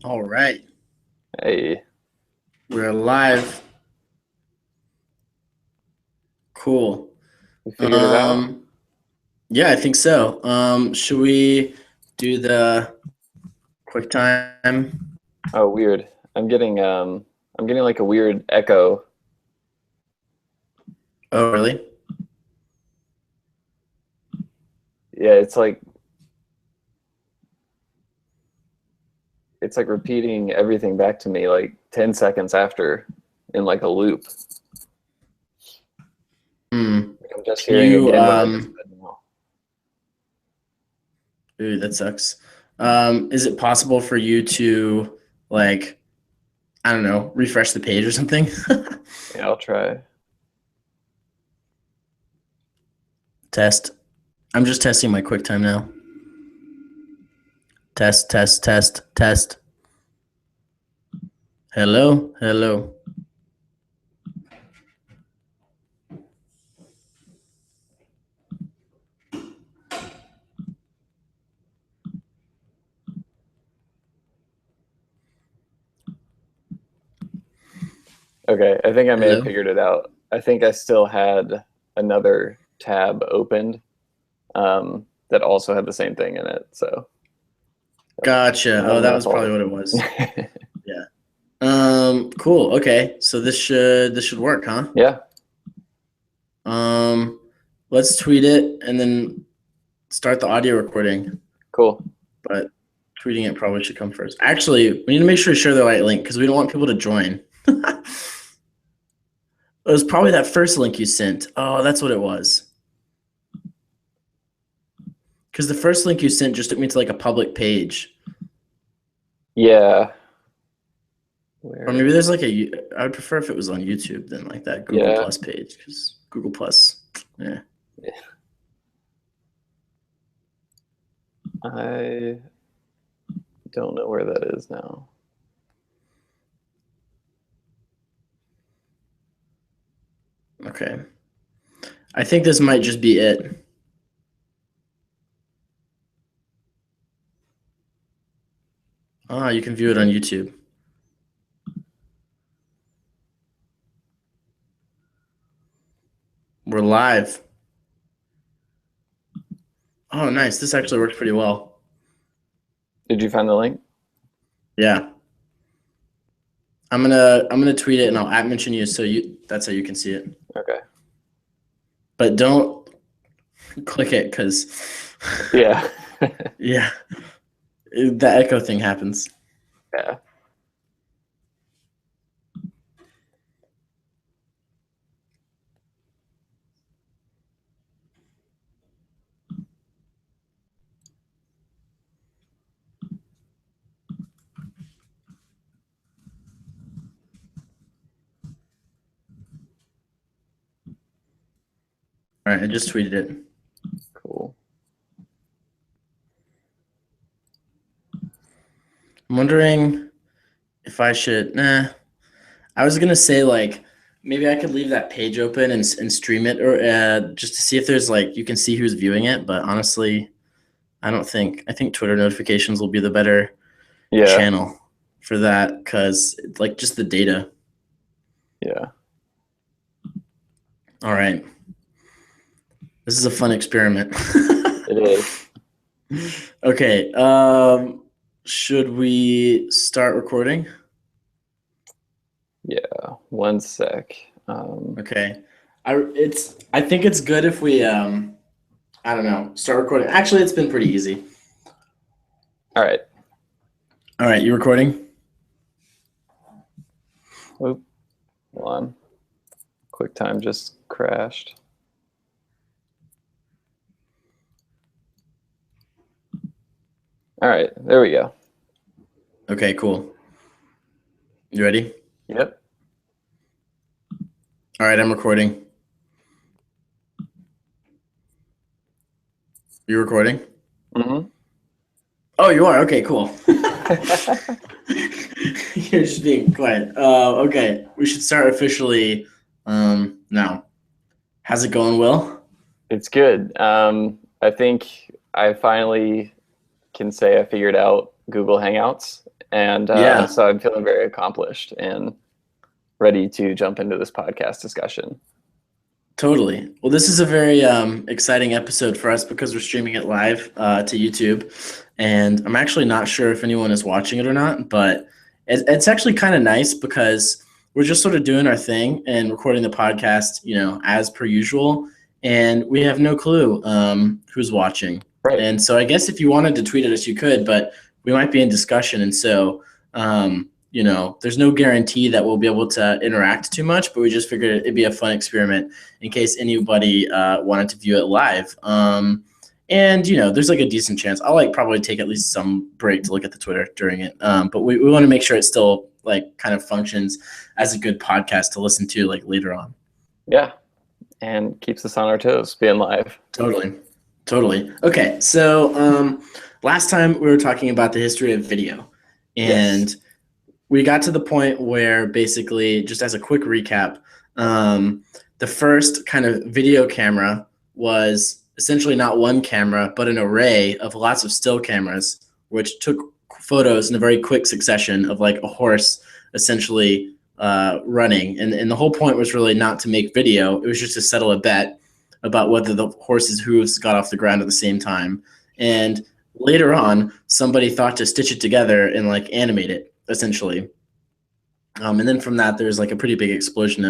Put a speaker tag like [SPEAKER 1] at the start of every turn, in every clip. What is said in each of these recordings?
[SPEAKER 1] All right,
[SPEAKER 2] Hey,
[SPEAKER 1] we're live. Cool.
[SPEAKER 2] we figured it out.
[SPEAKER 1] Um, yeah, I think so. Should we do the quick time?
[SPEAKER 2] Oh, weird. I'm getting like a weird echo.
[SPEAKER 1] Oh, really?
[SPEAKER 2] Yeah, it's like repeating everything back to me like 10 seconds after in like a loop.
[SPEAKER 1] Hmm.
[SPEAKER 2] Like I'm just
[SPEAKER 1] Can
[SPEAKER 2] hearing
[SPEAKER 1] you?
[SPEAKER 2] again what I just said now.
[SPEAKER 1] Ooh, that sucks. Is it possible for you to like, I don't know, refresh the page or something?
[SPEAKER 2] Yeah, I'll try.
[SPEAKER 1] Test. I'm just testing my quick time now. Test, test, test, test. Hello, hello.
[SPEAKER 2] Okay, I think I may have
[SPEAKER 1] Hello.
[SPEAKER 2] figured it out. I think I still had another tab opened that also had the same thing in it. So
[SPEAKER 1] Gotcha.
[SPEAKER 2] that
[SPEAKER 1] Oh,
[SPEAKER 2] was
[SPEAKER 1] that
[SPEAKER 2] my
[SPEAKER 1] was probably
[SPEAKER 2] fault.
[SPEAKER 1] what it was. Yeah. Cool. Okay. So this should work, huh?
[SPEAKER 2] Yeah,
[SPEAKER 1] Um, let's tweet it and then start the audio recording.
[SPEAKER 2] cool.
[SPEAKER 1] But tweeting it probably should come first. Actually, we need to make sure to share the right link because we don't want people to join. It was probably that first link you sent. Oh, that's what it was. Because the first link you sent just took me to like a public page.
[SPEAKER 2] Yeah.
[SPEAKER 1] Or
[SPEAKER 2] Where?
[SPEAKER 1] maybe there's like I would prefer if it was on YouTube than like that Google
[SPEAKER 2] Yeah.
[SPEAKER 1] Plus page because Google Plus, yeah.
[SPEAKER 2] I don't know where that is now.
[SPEAKER 1] Okay. I think this might just be it. Ah, you can view it on YouTube. We're live. Oh, nice. This actually works pretty well.
[SPEAKER 2] Did you find the link?
[SPEAKER 1] Yeah. I'm gonna tweet it and I'll at mention you so you that's how you can see it.
[SPEAKER 2] Okay.
[SPEAKER 1] But don't click it because
[SPEAKER 2] Yeah.
[SPEAKER 1] yeah, the echo thing happens.
[SPEAKER 2] Yeah.
[SPEAKER 1] All right, I just tweeted it.
[SPEAKER 2] Cool.
[SPEAKER 1] I'm wondering if I should. Nah, I was gonna say like maybe I could leave that page open and stream it or just to see if there's like you can see who's viewing it. But honestly, I don't think. I think Twitter notifications will be the better
[SPEAKER 2] Yeah.
[SPEAKER 1] channel for that because like just the data.
[SPEAKER 2] Yeah.
[SPEAKER 1] All right, this is a fun experiment.
[SPEAKER 2] It is.
[SPEAKER 1] Okay, should we start recording?
[SPEAKER 2] Yeah. One sec.
[SPEAKER 1] Okay. I think it's good if we I don't know, start recording. Actually, it's been pretty easy.
[SPEAKER 2] All right.
[SPEAKER 1] All right, you recording?
[SPEAKER 2] Oop. Hold on. QuickTime just crashed. All right. There we go.
[SPEAKER 1] Okay, cool. You ready?
[SPEAKER 2] Yep.
[SPEAKER 1] All right, I'm recording. You recording?
[SPEAKER 2] Mm-hmm.
[SPEAKER 1] Oh, you are. Okay, cool. You're just being quiet. Okay, we should start officially now. How's it going, Will?
[SPEAKER 2] It's good. I think I finally can say I figured out Google Hangouts, And
[SPEAKER 1] Yeah.
[SPEAKER 2] so I'm feeling very accomplished and ready to jump into this podcast discussion.
[SPEAKER 1] Totally. Well, this is a very exciting episode for us because we're streaming it live to YouTube, and I'm actually not sure if anyone is watching it or not, but it's actually kind of nice because we're just sort of doing our thing and recording the podcast, as per usual, and we have no clue who's watching.
[SPEAKER 2] Right.
[SPEAKER 1] And so I guess if you wanted to tweet at us, you could, but we might be in discussion, and so there's no guarantee that we'll be able to interact too much, but we just figured it'd be a fun experiment in case anybody wanted to view it live. And there's like a decent chance I'll like probably take at least some break to look at the Twitter during it. But we want to make sure it still like kind of functions as a good podcast to listen to like later on.
[SPEAKER 2] Yeah. And keeps us on our toes being live.
[SPEAKER 1] Totally. Okay. So last time we were talking about the history of video, and
[SPEAKER 2] Yes.
[SPEAKER 1] we got to the point where basically, just as a quick recap, the first kind of video camera was essentially not one camera, but an array of lots of still cameras, which took photos in a very quick succession of like a horse essentially running. And the whole point was really not to make video. It was just to settle a bet about whether the horse's hooves got off the ground at the same time. And later on, somebody thought to stitch it together and like animate it essentially. And then from that, there's like a pretty big explosion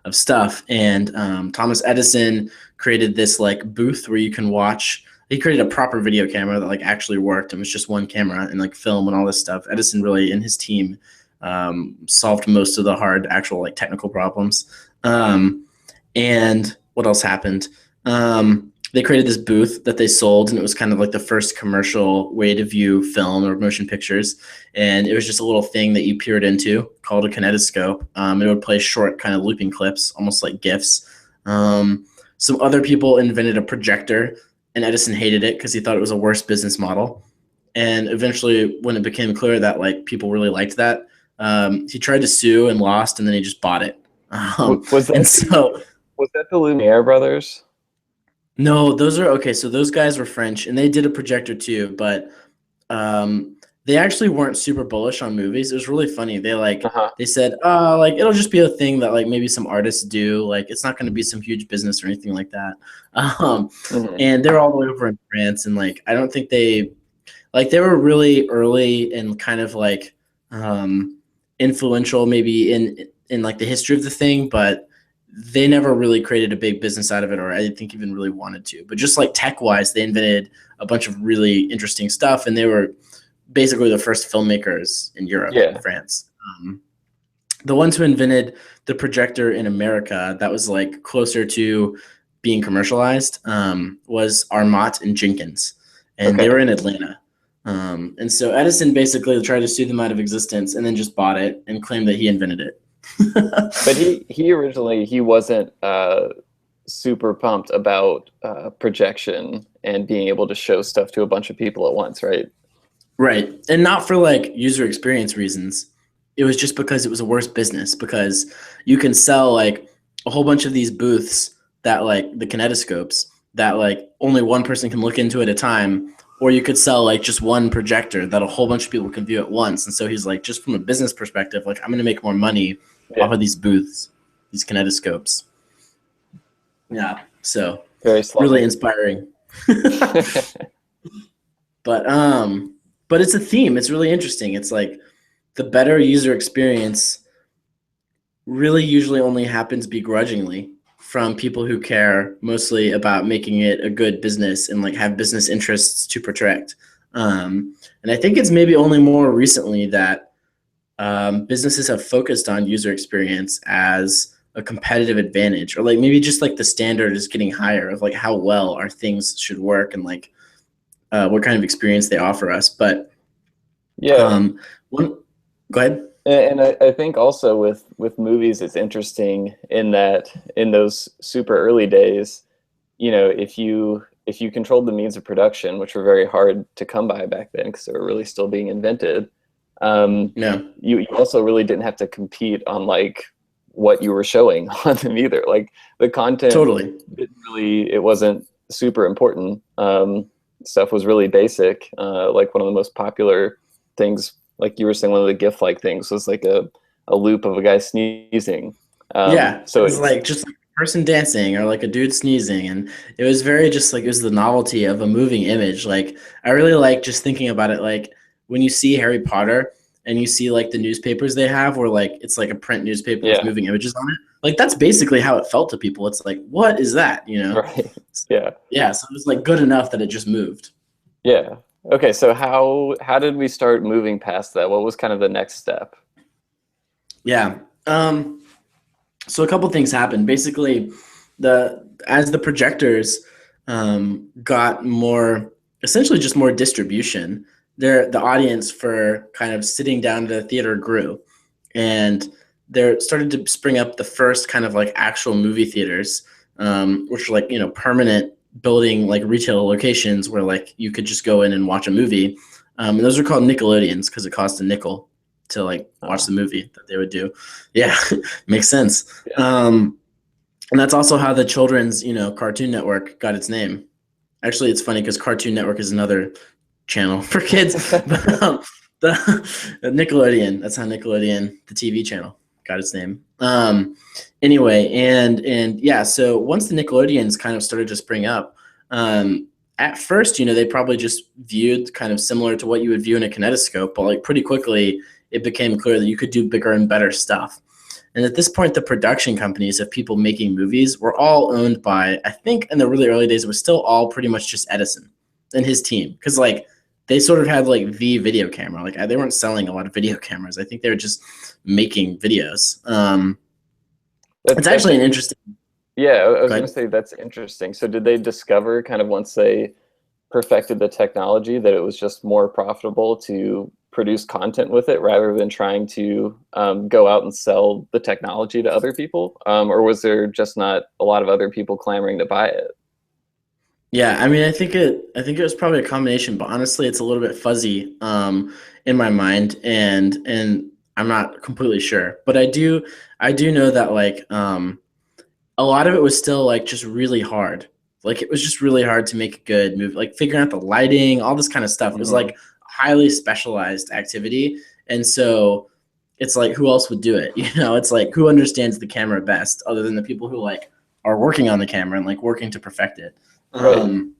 [SPEAKER 1] of stuff. And Thomas Edison created this like booth where you can watch. He created a proper video camera that like actually worked and was just one camera and like film and all this stuff. Edison really and his team solved most of the hard actual like technical problems. And what else happened? They created this booth that they sold, and it was kind of like the first commercial way to view film or motion pictures. And it was just a little thing that you peered into called a kinetoscope. It would play short kind of looping clips, almost like GIFs. Some other people invented a projector, and Edison hated it because he thought it was a worse business model. And eventually, when it became clear that like people really liked that, he tried to sue and lost, and then he just bought it.
[SPEAKER 2] Was
[SPEAKER 1] And
[SPEAKER 2] that
[SPEAKER 1] so
[SPEAKER 2] was that the Lumiere brothers?
[SPEAKER 1] no, those are okay. So those guys were French, and they did a projector too, but they actually weren't super bullish on movies. It was really funny.
[SPEAKER 2] Uh-huh.
[SPEAKER 1] They said, like it'll just be a thing that like maybe some artists do. Like it's not going to be some huge business or anything like that.
[SPEAKER 2] Mm-hmm.
[SPEAKER 1] And they're all the way over in France, and like I don't think they were really early and kind of like influential maybe in like the history of the thing, but they never really created a big business out of it, or I think even really wanted to. But just like tech wise, they invented a bunch of really interesting stuff, and they were basically the first filmmakers in Europe and
[SPEAKER 2] Yeah.
[SPEAKER 1] France. The ones who invented the projector in America that was like closer to being commercialized was Armat and Jenkins, and they
[SPEAKER 2] Okay.
[SPEAKER 1] were in Atlanta. And so Edison basically tried to sue them out of existence and then just bought it and claimed that he invented it.
[SPEAKER 2] But he originally he wasn't super pumped about projection and being able to show stuff to a bunch of people at once, right?
[SPEAKER 1] Right. And not for like user experience reasons. It was just because it was a worse business because you can sell like a whole bunch of these booths that like the kinetoscopes that like only one person can look into at a time, or you could sell like just one projector that a whole bunch of people can view at once. And so he's like, just from a business perspective, like I'm going to make more money
[SPEAKER 2] Yeah.
[SPEAKER 1] off of these booths, these kinetoscopes. Yeah. So
[SPEAKER 2] Very
[SPEAKER 1] really
[SPEAKER 2] slummy.
[SPEAKER 1] inspiring. But but it's a theme. It's really interesting. It's like the better user experience really usually only happens begrudgingly from people who care mostly about making it a good business and like have business interests to protect. And I think it's maybe only more recently that businesses have focused on user experience as a competitive advantage, or like maybe just like the standard is getting higher of like how well our things should work and like what kind of experience they offer us. But
[SPEAKER 2] Yeah.
[SPEAKER 1] one, go ahead.
[SPEAKER 2] And I think also with movies, it's interesting in that in those super early days, if you controlled the means of production, which were very hard to come by back then because they were really still being invented,
[SPEAKER 1] No,
[SPEAKER 2] you also really didn't have to compete on like what you were showing on them either. Like the content
[SPEAKER 1] totally.
[SPEAKER 2] it wasn't super important. Stuff was really basic. Like one of the most popular things like you were saying, one of the GIF-like things was like a loop of a guy sneezing.
[SPEAKER 1] Yeah, it
[SPEAKER 2] So
[SPEAKER 1] was like just like a person dancing or like a dude sneezing, and it was very just like it was the novelty of a moving image. Like I really like just thinking about it. Like when you see Harry Potter and you see like the newspapers they have, where like it's like a print newspaper with
[SPEAKER 2] yeah,
[SPEAKER 1] moving images on it. Like that's basically how it felt to people. It's like, what is that? You know?
[SPEAKER 2] right.
[SPEAKER 1] So,
[SPEAKER 2] Yeah,
[SPEAKER 1] yeah, so it was like good enough that it just moved.
[SPEAKER 2] yeah. Okay, so how did we start moving past that? What was kind of the next step?
[SPEAKER 1] Yeah. So a couple things happened. Basically, the as the projectors got more, essentially just more distribution, the audience for kind of sitting down to the theater grew, and there started to spring up the first kind of like actual movie theaters, which are like permanent building like retail locations where like you could just go in and watch a movie. And those are called Nickelodeons because it cost a nickel to like watch
[SPEAKER 2] Uh,
[SPEAKER 1] the movie that they would do. Yeah, makes sense.
[SPEAKER 2] yeah.
[SPEAKER 1] And that's also how the children's, Cartoon Network got its name. Actually, it's funny because Cartoon Network is another channel for kids, but the Nickelodeon. That's how Nickelodeon, the TV channel, got its name. Anyway, and yeah, so once the Nickelodeons kind of started to spring up, at first, they probably just viewed kind of similar to what you would view in a kinetoscope, but like pretty quickly, it became clear that you could do bigger and better stuff. And at this point, the production companies of people making movies were all owned by, I think in the really early days, it was still all pretty much just Edison and his team. Because like they sort of had like the video camera. Like they weren't selling a lot of video cameras. I think they were just making videos. It's
[SPEAKER 2] That's
[SPEAKER 1] actually an
[SPEAKER 2] interesting.
[SPEAKER 1] interesting.
[SPEAKER 2] Yeah, I was
[SPEAKER 1] Go
[SPEAKER 2] going to
[SPEAKER 1] ahead.
[SPEAKER 2] say that's interesting. So did they discover kind of once they perfected the technology that it was just more profitable to produce content with it rather than trying to go out and sell the technology to other people? Or was there just not a lot of other people clamoring to buy it?
[SPEAKER 1] Yeah, I mean, I think it was probably a combination, but honestly, it's a little bit fuzzy in my mind, and I'm not completely sure. But I do know that like a lot of it was still like just really hard. Like it was just really hard to make a good movie. Like figuring out the lighting, all this kind of stuff. It was
[SPEAKER 2] Hmm.
[SPEAKER 1] like highly specialized activity, and so it's like who else would do it? It's like who understands the camera best, other than the people who like are working on the camera and like working to perfect it.
[SPEAKER 2] Right,
[SPEAKER 1] Um,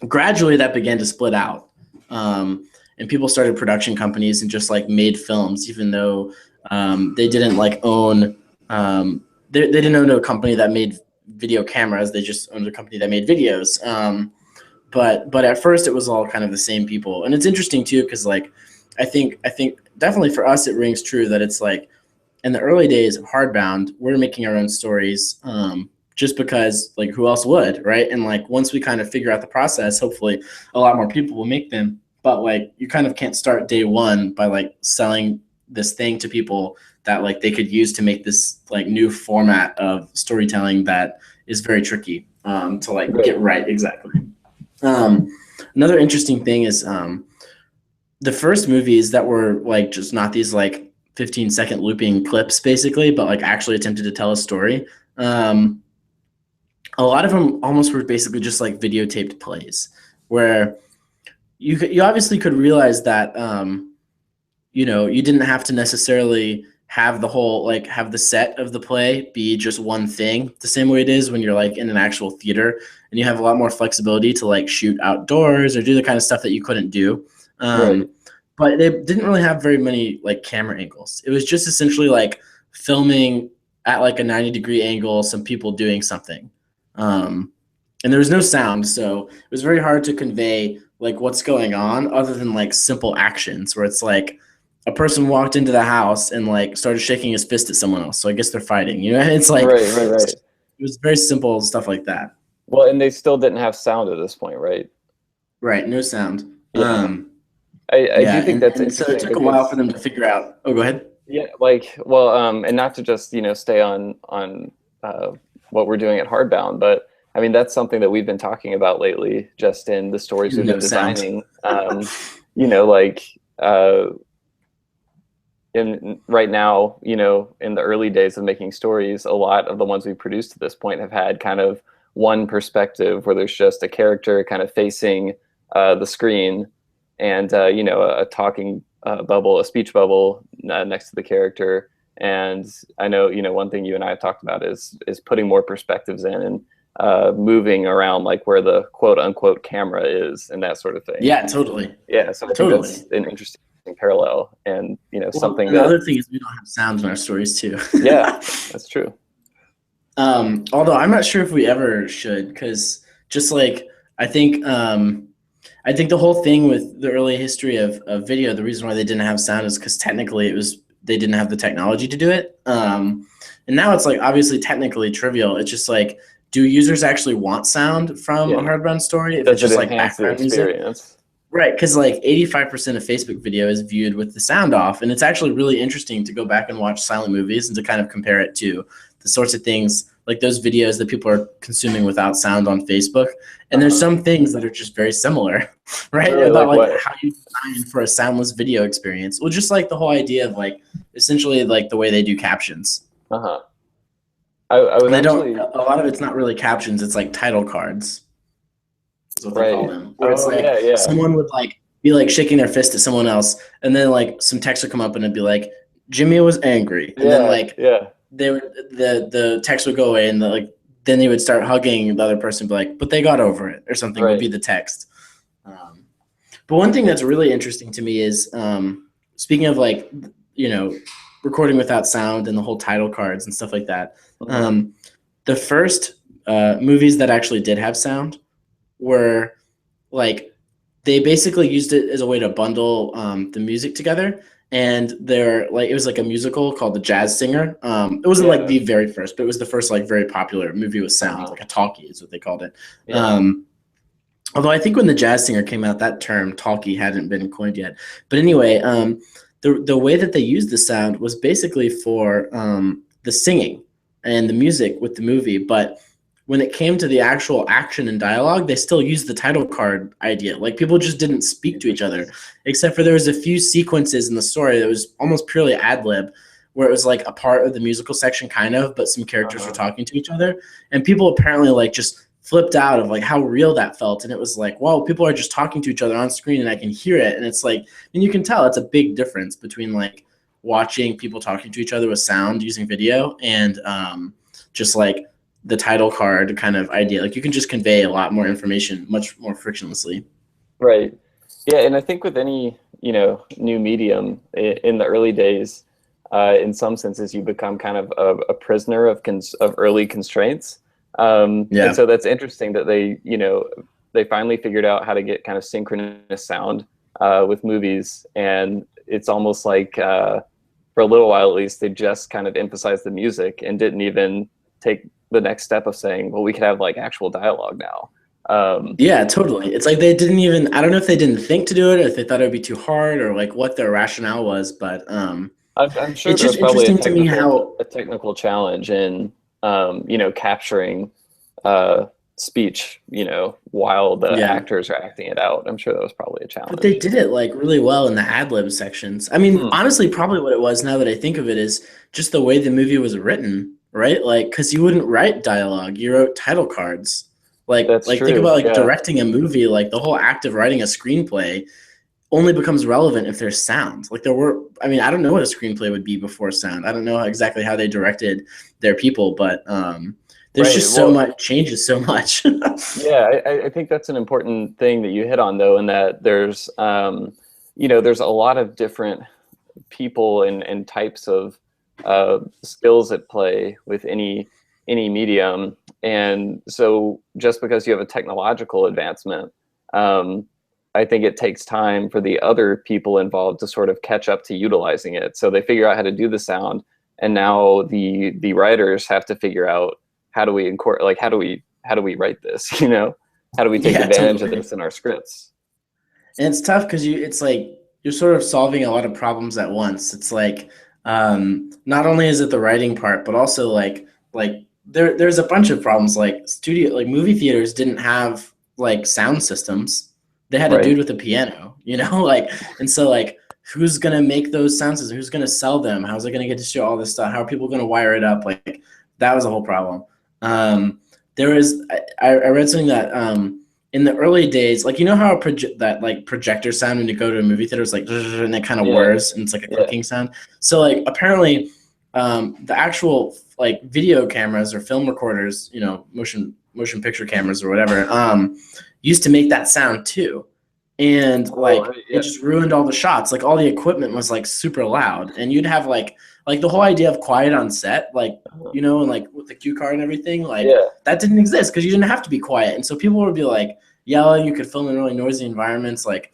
[SPEAKER 1] Gradually that began to split out, and people started production companies and just like made films, even though they didn't like own they didn't own a company that made video cameras. They just owned a company that made videos. But at first it was all kind of the same people, and it's interesting too because like I think definitely for us it rings true that it's like in the early days of Hardbound, we're making our own stories, just because, like, who else would, right? And like once we kind of figure out the process, hopefully a lot more people will make them. But like you kind of can't start day one by like selling this thing to people that like they could use to make this like new format of storytelling that is very tricky to like
[SPEAKER 2] right,
[SPEAKER 1] get right exactly. Um, Another interesting thing is the first movies that were like just not these like 15-second looping clips basically, but like actually attempted to tell a story. Um, a lot of them almost were basically just like videotaped plays where you obviously could realize that you didn't have to necessarily have the whole like have the set of the play be just one thing the same way it is when you're like in an actual theater, and you have a lot more flexibility to like shoot outdoors or do the kind of stuff that you couldn't do.
[SPEAKER 2] right,
[SPEAKER 1] um, but they didn't really have very many like camera angles. It was just essentially like filming at like a 90-degree angle, some people doing something, um, and there was no sound, so it was very hard to convey like what's going on other than like simple actions where it's like a person walked into the house and like started shaking his fist at someone else, so I guess they're fighting. It's like
[SPEAKER 2] right, right, right.
[SPEAKER 1] it was very simple stuff like that.
[SPEAKER 2] Well, and they still didn't have sound at this point, right?
[SPEAKER 1] Right, no sound.
[SPEAKER 2] Yeah. I
[SPEAKER 1] Yeah,
[SPEAKER 2] do think
[SPEAKER 1] and
[SPEAKER 2] that's
[SPEAKER 1] and so it
[SPEAKER 2] interesting
[SPEAKER 1] took a while for
[SPEAKER 2] because
[SPEAKER 1] them to figure out. Oh, go ahead.
[SPEAKER 2] yeah, like well, and not to just stay on uh, what we're doing at Hardbound, but I mean that's something that we've been talking about lately, just in the stories we've
[SPEAKER 1] No
[SPEAKER 2] been
[SPEAKER 1] sound.
[SPEAKER 2] designing. Like in right now, in the early days of making stories, a lot of the ones we've produced to this point have had kind of one perspective where there's just a character kind of facing the screen and a talking bubble, a speech bubble next to the character. And I know, one thing you and I have talked about is putting more perspectives in and moving around like where the quote unquote camera is and that sort of thing.
[SPEAKER 1] Yeah, totally.
[SPEAKER 2] Yeah, so I think that's
[SPEAKER 1] Totally.
[SPEAKER 2] an interesting parallel, and
[SPEAKER 1] Well,
[SPEAKER 2] something
[SPEAKER 1] and the
[SPEAKER 2] that
[SPEAKER 1] other thing is we don't have sound in our stories too.
[SPEAKER 2] yeah, that's true.
[SPEAKER 1] Although I'm not sure if we ever should, because just like I think I think the whole thing with the early history of video, the reason why they didn't have sound is because technically it was they didn't have the technology to do it. And now it's like obviously technically trivial. It's just like, do users actually want sound from a
[SPEAKER 2] Yeah,
[SPEAKER 1] Hardbound story if it's
[SPEAKER 2] does it
[SPEAKER 1] just like
[SPEAKER 2] enhance the
[SPEAKER 1] background music?
[SPEAKER 2] experience?
[SPEAKER 1] Right, because like 85% of Facebook video is viewed with the sound off, and it's actually really interesting to go back and watch silent movies and to kind of compare it to the sorts of things like those videos that people are consuming without sound on Facebook. And there's
[SPEAKER 2] Uh-huh.
[SPEAKER 1] some things that are just very similar, right?
[SPEAKER 2] Really,
[SPEAKER 1] About
[SPEAKER 2] like
[SPEAKER 1] like
[SPEAKER 2] what?
[SPEAKER 1] how you design for a soundless video experience. Well, just like the whole idea of like essentially like the way they do captions.
[SPEAKER 2] Uh-huh. I was
[SPEAKER 1] And they don't.
[SPEAKER 2] actually
[SPEAKER 1] A lot of it's not really captions; it's like title cards is what they call
[SPEAKER 2] right.
[SPEAKER 1] them. Where it's
[SPEAKER 2] Oh
[SPEAKER 1] like
[SPEAKER 2] yeah, yeah,
[SPEAKER 1] someone would like be like shaking their fist at someone else, and then like some text would come up and it'd be like Jimmy was angry, and then
[SPEAKER 2] yeah,
[SPEAKER 1] like
[SPEAKER 2] yeah.
[SPEAKER 1] they would the text would go away, and like then they would start hugging the other person, and be like, but they got over it or something would be
[SPEAKER 2] Right.
[SPEAKER 1] the text. Um, but one thing that's really interesting to me is speaking of like you know recording without sound and the whole title cards and stuff like that.
[SPEAKER 2] Hmm.
[SPEAKER 1] Um, the first movies that actually did have sound were like they basically used it as a way to bundle the music together. And they're like it was like a musical called The Jazz Singer. It wasn't like
[SPEAKER 2] Yeah.
[SPEAKER 1] the very first, but it was the first like very popular movie with sound,
[SPEAKER 2] Uh-huh.
[SPEAKER 1] like a talkie is what they called it.
[SPEAKER 2] Yeah.
[SPEAKER 1] Um, Although I think when The Jazz Singer came out, that term talkie hadn't been coined yet. But anyway, the way that they used the sound was basically for the singing and the music with the movie. But when it came to the actual action and dialogue, they still used the title card idea. Like people just didn't speak to each other,
[SPEAKER 2] Interesting.
[SPEAKER 1] except for there was a few sequences in the story that was almost purely ad lib, where it was like a part of the musical section, kind of, but some characters were
[SPEAKER 2] Uh-huh.
[SPEAKER 1] talking to each other, and people apparently like just flipped out of like how real that felt. And it was like, wow, people are just talking to each other on screen and I can hear it. And it's like, and you can tell it's a big difference between like watching people talking to each other with sound using video and just like the title card kind of idea. Like you can just convey a lot more information much more frictionlessly.
[SPEAKER 2] Right. Yeah, and I think with any, new medium in the early days, in some senses, you become kind of a prisoner of early constraints. And
[SPEAKER 1] Yeah.
[SPEAKER 2] so that's interesting that they finally figured out how to get kind of synchronous sound with movies, and it's almost like for a little while at least, they just kind of emphasized the music and didn't even take the next step of saying, well, we could have like actual dialogue now. Um,
[SPEAKER 1] Yeah, totally. It's like they didn't even, I don't know if they didn't think to do it or if they thought it would be too hard or like what their rationale was, but
[SPEAKER 2] I'm sure
[SPEAKER 1] it's
[SPEAKER 2] there was
[SPEAKER 1] just
[SPEAKER 2] probably
[SPEAKER 1] interesting to me how.
[SPEAKER 2] a technical challenge in capturing uh, speech, while the
[SPEAKER 1] Yeah.
[SPEAKER 2] actors are acting it out. I'm sure that was probably a
[SPEAKER 1] But they
[SPEAKER 2] challenge.
[SPEAKER 1] did it like really well in the ad lib sections. I mean,
[SPEAKER 2] Hmm,
[SPEAKER 1] honestly, probably what it was now that I think of it is just the way the movie was written, right? Like, because you wouldn't write dialogue, you wrote title cards.
[SPEAKER 2] that's
[SPEAKER 1] Like think
[SPEAKER 2] true.
[SPEAKER 1] about like
[SPEAKER 2] Yeah,
[SPEAKER 1] directing a movie. Like the whole act of writing a screenplay only becomes relevant if there's sound. Like there were, I mean, I don't know what a screenplay would be before sound. I don't know exactly how they directed their people, but there's
[SPEAKER 2] right.
[SPEAKER 1] just so
[SPEAKER 2] Well,
[SPEAKER 1] much changes so much.
[SPEAKER 2] yeah, I think that's an important thing that you hit on, though, in that there's a lot of different people and types of skills at play with any medium, and so just because you have a technological advancement, um, I think it takes time for the other people involved to sort of catch up to utilizing it. So they figure out how to do the sound, and now the writers have to figure out how do we incorporate, like how do we write this, how do we take
[SPEAKER 1] Yeah,
[SPEAKER 2] advantage of
[SPEAKER 1] totally.
[SPEAKER 2] this in our scripts?
[SPEAKER 1] And it's tough because it's like you're sort of solving a lot of problems at once. It's like not only is it the writing part, but also like there's a bunch of problems. Like like movie theaters didn't have like sound systems. They had a
[SPEAKER 2] Right.
[SPEAKER 1] dude with a piano, like and so like who's gonna make those sound systems? Who's gonna sell them? How's it gonna get to show all this stuff? How are people gonna wire it up? Like that was a whole problem. There was I read something that in the early days, like you know how that like projector sound when you go to a movie theater is like and it kind of
[SPEAKER 2] Yeah,
[SPEAKER 1] whirs and it's like a
[SPEAKER 2] yeah.
[SPEAKER 1] clicking sound. So like apparently, the actual like video cameras or film recorders, you know, motion picture cameras or whatever, used to make that sound too, and
[SPEAKER 2] Oh,
[SPEAKER 1] like
[SPEAKER 2] right,
[SPEAKER 1] it
[SPEAKER 2] yeah.
[SPEAKER 1] just ruined all the shots. Like all the equipment was like super loud, and you'd have like the whole idea of quiet on set, like
[SPEAKER 2] Uh-huh.
[SPEAKER 1] you know, and like with the cue card and everything, like
[SPEAKER 2] Yeah,
[SPEAKER 1] that didn't exist because you didn't have to be quiet, and so people would be like yelling. You could film in really noisy environments, like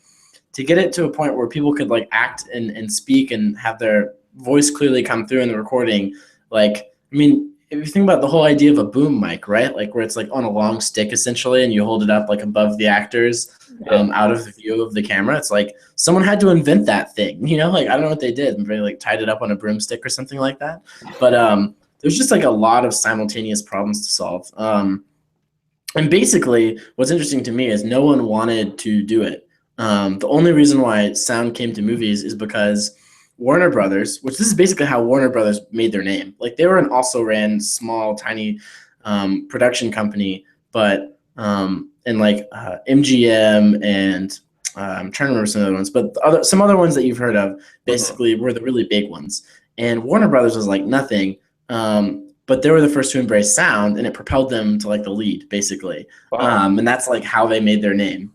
[SPEAKER 1] to get it to a point where people could like act and speak and have their voice clearly come through in the recording. Like, I mean, if you think about the whole idea of a boom mic, right? Like where it's like on a long stick essentially, and you hold it up like above the actors,
[SPEAKER 2] yeah.
[SPEAKER 1] out of the view of the camera. It's like someone had to invent that thing, you know? Like I don't know what they did, maybe like tied it up on a broomstick or something like that. But there's just like a lot of simultaneous problems to solve. And basically, what's interesting to me is no one wanted to do it. The only reason why sound came to movies is because Warner Brothers, which this is basically how Warner Brothers made their name. Like they were an also ran small, tiny production company, but and like MGM and I'm trying to remember some other ones, but some other ones that you've heard of
[SPEAKER 2] Hmm.
[SPEAKER 1] basically were the really big ones. And Warner Brothers was like nothing. But they were the first to embrace sound, and it propelled them to like the lead, basically.
[SPEAKER 2] Wow.
[SPEAKER 1] And that's like how they made their name.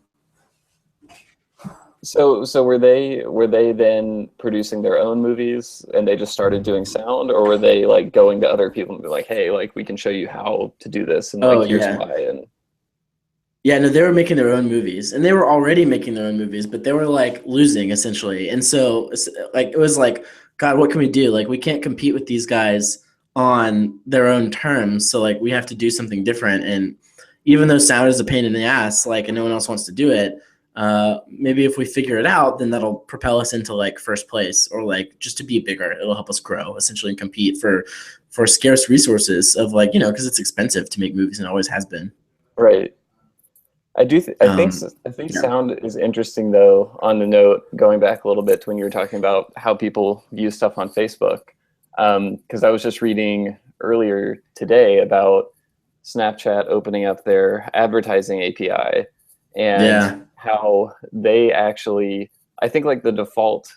[SPEAKER 2] So were they then producing their own movies and they just started doing sound, or were they like going to other people and be like, hey, like we can show you how to do this and
[SPEAKER 1] Oh
[SPEAKER 2] like here's
[SPEAKER 1] yeah,
[SPEAKER 2] why and
[SPEAKER 1] yeah. No, they were making their own movies, and they were already making their own movies, but they were like losing essentially. And so, like, it was like, God, what can we do? Like, we can't compete with these guys on their own terms. So, like, we have to do something different. And even though sound is a pain in the ass, like, and no one else wants to do it, maybe if we figure it out, then that'll propel us into like first place, or like just to be bigger. It'll help us grow essentially and compete for scarce resources of like, you know, because it's expensive to make movies and it always has been.
[SPEAKER 2] right. I think
[SPEAKER 1] Yeah.
[SPEAKER 2] sound is interesting though, on the note, going back a little bit to when you were talking about how people view stuff on Facebook. Because I was just reading earlier today about Snapchat opening up their advertising API and
[SPEAKER 1] Yeah.
[SPEAKER 2] how they actually, I think like the default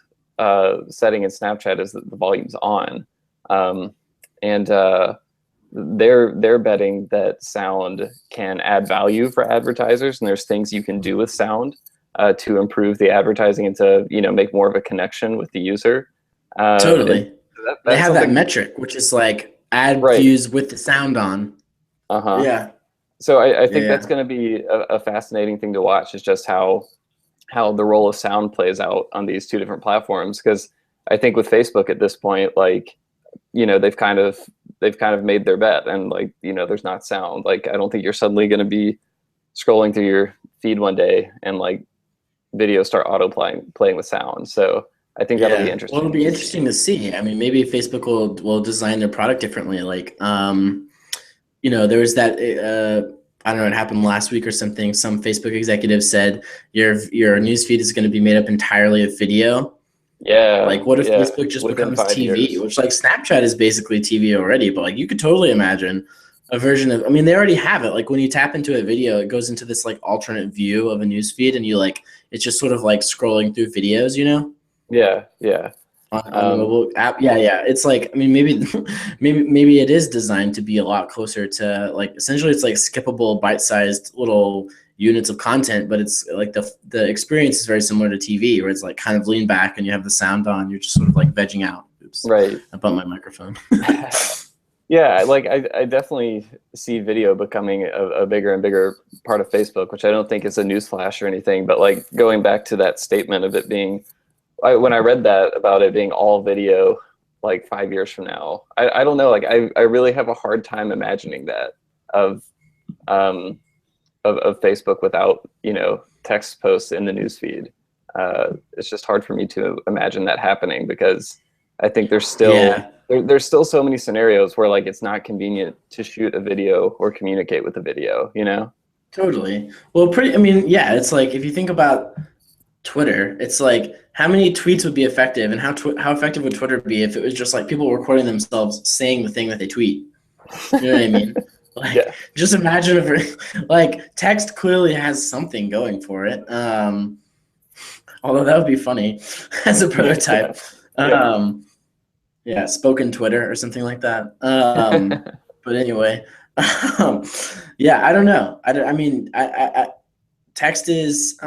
[SPEAKER 2] setting in Snapchat is that the volume's on. Um, and they're betting that sound can add value for advertisers, and there's things you can do with sound to improve the advertising and to make more of a connection with the user. And
[SPEAKER 1] Totally. They
[SPEAKER 2] that's
[SPEAKER 1] have that
[SPEAKER 2] something,
[SPEAKER 1] metric, which is like add
[SPEAKER 2] right?
[SPEAKER 1] views with the sound on.
[SPEAKER 2] Uh-huh.
[SPEAKER 1] Yeah.
[SPEAKER 2] So I
[SPEAKER 1] Yeah.
[SPEAKER 2] think that's
[SPEAKER 1] Yeah.
[SPEAKER 2] going to be a fascinating thing to watch, is just how the role of sound plays out on these two different platforms. Because I think with Facebook at this point, like they've kind of made their bet, and like there's not sound. Like I don't think you're suddenly going to be scrolling through your feed one day and like videos start auto playing with sound. So I think that'll be
[SPEAKER 1] Yeah. Well, it'll
[SPEAKER 2] interesting
[SPEAKER 1] be
[SPEAKER 2] to see.
[SPEAKER 1] interesting to see. I mean, maybe Facebook will design their product differently. Like, you know, there was that I don't know, it happened last week or something. Some Facebook executive said your news feed is going to be made up entirely of video.
[SPEAKER 2] Yeah,
[SPEAKER 1] Like, what if
[SPEAKER 2] yeah.
[SPEAKER 1] Facebook just
[SPEAKER 2] Within
[SPEAKER 1] becomes
[SPEAKER 2] 5 years.
[SPEAKER 1] TV, which like Snapchat is basically TV already, but like you could totally imagine a version of, I mean, they already have it. Like when you tap into a video, it goes into this like alternate view of a news feed and you like, it's just sort of like scrolling through videos, you know,
[SPEAKER 2] Yeah, yeah.
[SPEAKER 1] on the
[SPEAKER 2] Um,
[SPEAKER 1] mobile app. Yeah. Yeah. It's like, I mean, maybe, maybe it is designed to be a lot closer to like, essentially it's like skippable bite-sized little units of content, but it's like the experience is very similar to TV, where it's like kind of lean back and you have the sound on. You're just sort of like vegging out. Oops,
[SPEAKER 2] right.
[SPEAKER 1] I bumped my microphone.
[SPEAKER 2] Yeah, like I definitely see video becoming a bigger and bigger part of Facebook, which I don't think is a newsflash or anything. But like going back to that statement of it being, when I read that about it being all video, like 5 years from now, I don't know. Like I really have a hard time imagining that of um of Facebook without text posts in the newsfeed. It's just hard for me to imagine that happening, because I think
[SPEAKER 1] Yeah,
[SPEAKER 2] there's still so many scenarios where like it's not convenient to shoot a video or communicate with a video.
[SPEAKER 1] totally. Well, pretty. I mean, yeah. It's like if you think about Twitter, it's like how many tweets would be effective, and how effective would Twitter be if it was just like people recording themselves saying the thing that they tweet? You know what I mean? Like,
[SPEAKER 2] Yeah.
[SPEAKER 1] just imagine if like text clearly has something going for it. Although that would be funny as a
[SPEAKER 2] Yeah.
[SPEAKER 1] prototype.
[SPEAKER 2] Yeah.
[SPEAKER 1] Um, yeah, spoken Twitter or something like that. But anyway, um, yeah, I don't know. I mean, text is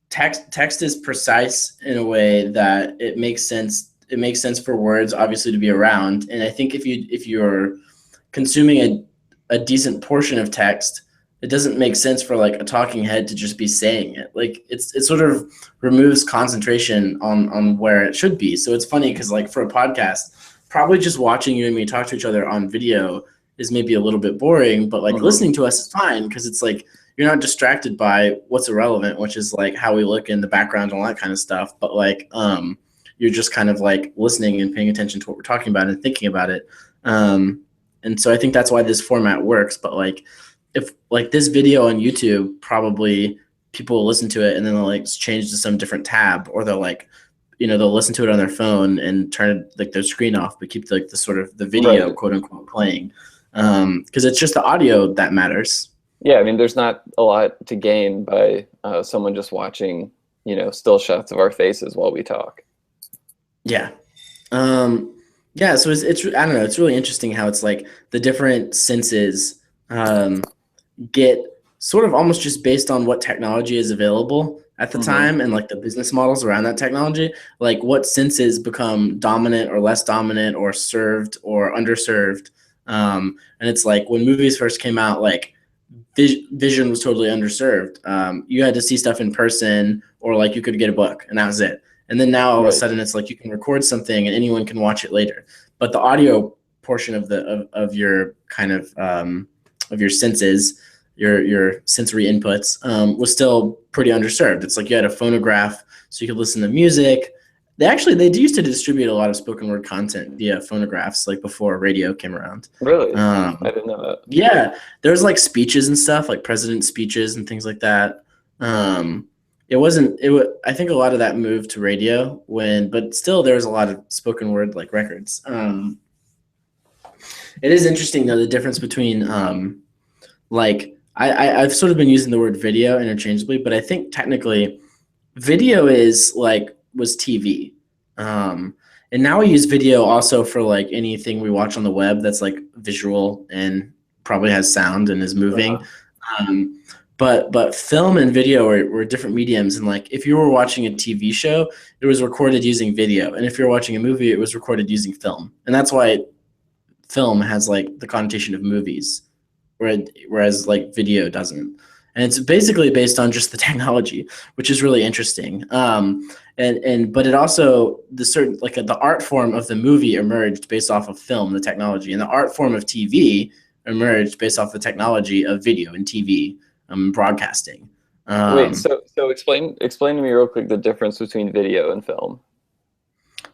[SPEAKER 1] text is precise in a way that it makes sense. It makes sense for words, obviously, to be around. And I think if you're consuming a decent portion of text, it doesn't make sense for like a talking head to just be saying it. Like it sort of removes concentration on where it should be. So it's funny because like for a podcast, probably just watching you and me talk to each other on video is maybe a little bit boring, but like
[SPEAKER 2] Hmm.
[SPEAKER 1] listening to us is fine because it's like you're not distracted by what's irrelevant, which is like how we look in the background and all that kind of stuff. But like you're just kind of like listening and paying attention to what we're talking about and thinking about it. Um, and so I think that's why this format works. But like, if like this video on YouTube, probably people will listen to it and then they'll like change to some different tab, or they'll like, they'll listen to it on their phone and turn like their screen off, but keep like the sort of the video
[SPEAKER 2] Right.
[SPEAKER 1] quote unquote playing, because it's just the audio that matters.
[SPEAKER 2] Yeah. I mean, there's not a lot to gain by someone just watching, still shots of our faces while we talk.
[SPEAKER 1] Yeah. Um, yeah. So it's I don't know. It's really interesting how it's like the different senses get sort of almost just based on what technology is available at the
[SPEAKER 2] Hmm.
[SPEAKER 1] time and like the business models around that technology, like what senses become dominant or less dominant or served or underserved. And it's like when movies first came out, like vision was totally underserved. You had to see stuff in person, or like you could get a book, and that was it. And then now all of a
[SPEAKER 2] Right.
[SPEAKER 1] sudden, it's like you can record something and anyone can watch it later. But the audio portion of your kind of your senses, your sensory inputs, was still pretty underserved. It's like you had a phonograph, so you could listen to music. They used to distribute a lot of spoken word content via phonographs, like before radio came around.
[SPEAKER 2] Really? I
[SPEAKER 1] Um,
[SPEAKER 2] didn't know that.
[SPEAKER 1] yeah, there's like speeches and stuff, like president speeches and things like that. It wasn't. I think a lot of that moved to radio but still there was a lot of spoken word like records. It is interesting though the difference between like I've sort of been using the word video interchangeably, but I think technically video is like was TV. Um, and now we use video also for like anything we watch on the web that's like visual and probably has sound and is moving.
[SPEAKER 2] Uh-huh.
[SPEAKER 1] Um, but film and video were different mediums, and like if you were watching a TV show, it was recorded using video, and if you're watching a movie, it was recorded using film, and that's why film has like the connotation of movies, whereas like video doesn't. And it's basically based on just the technology, which is really interesting. And but it also the certain like the art form of the movie emerged based off of film, the technology, and the art form of TV emerged based off the technology of video and TV, broadcasting.
[SPEAKER 2] Wait,
[SPEAKER 1] Um,
[SPEAKER 2] so explain to me real quick the difference between video and film.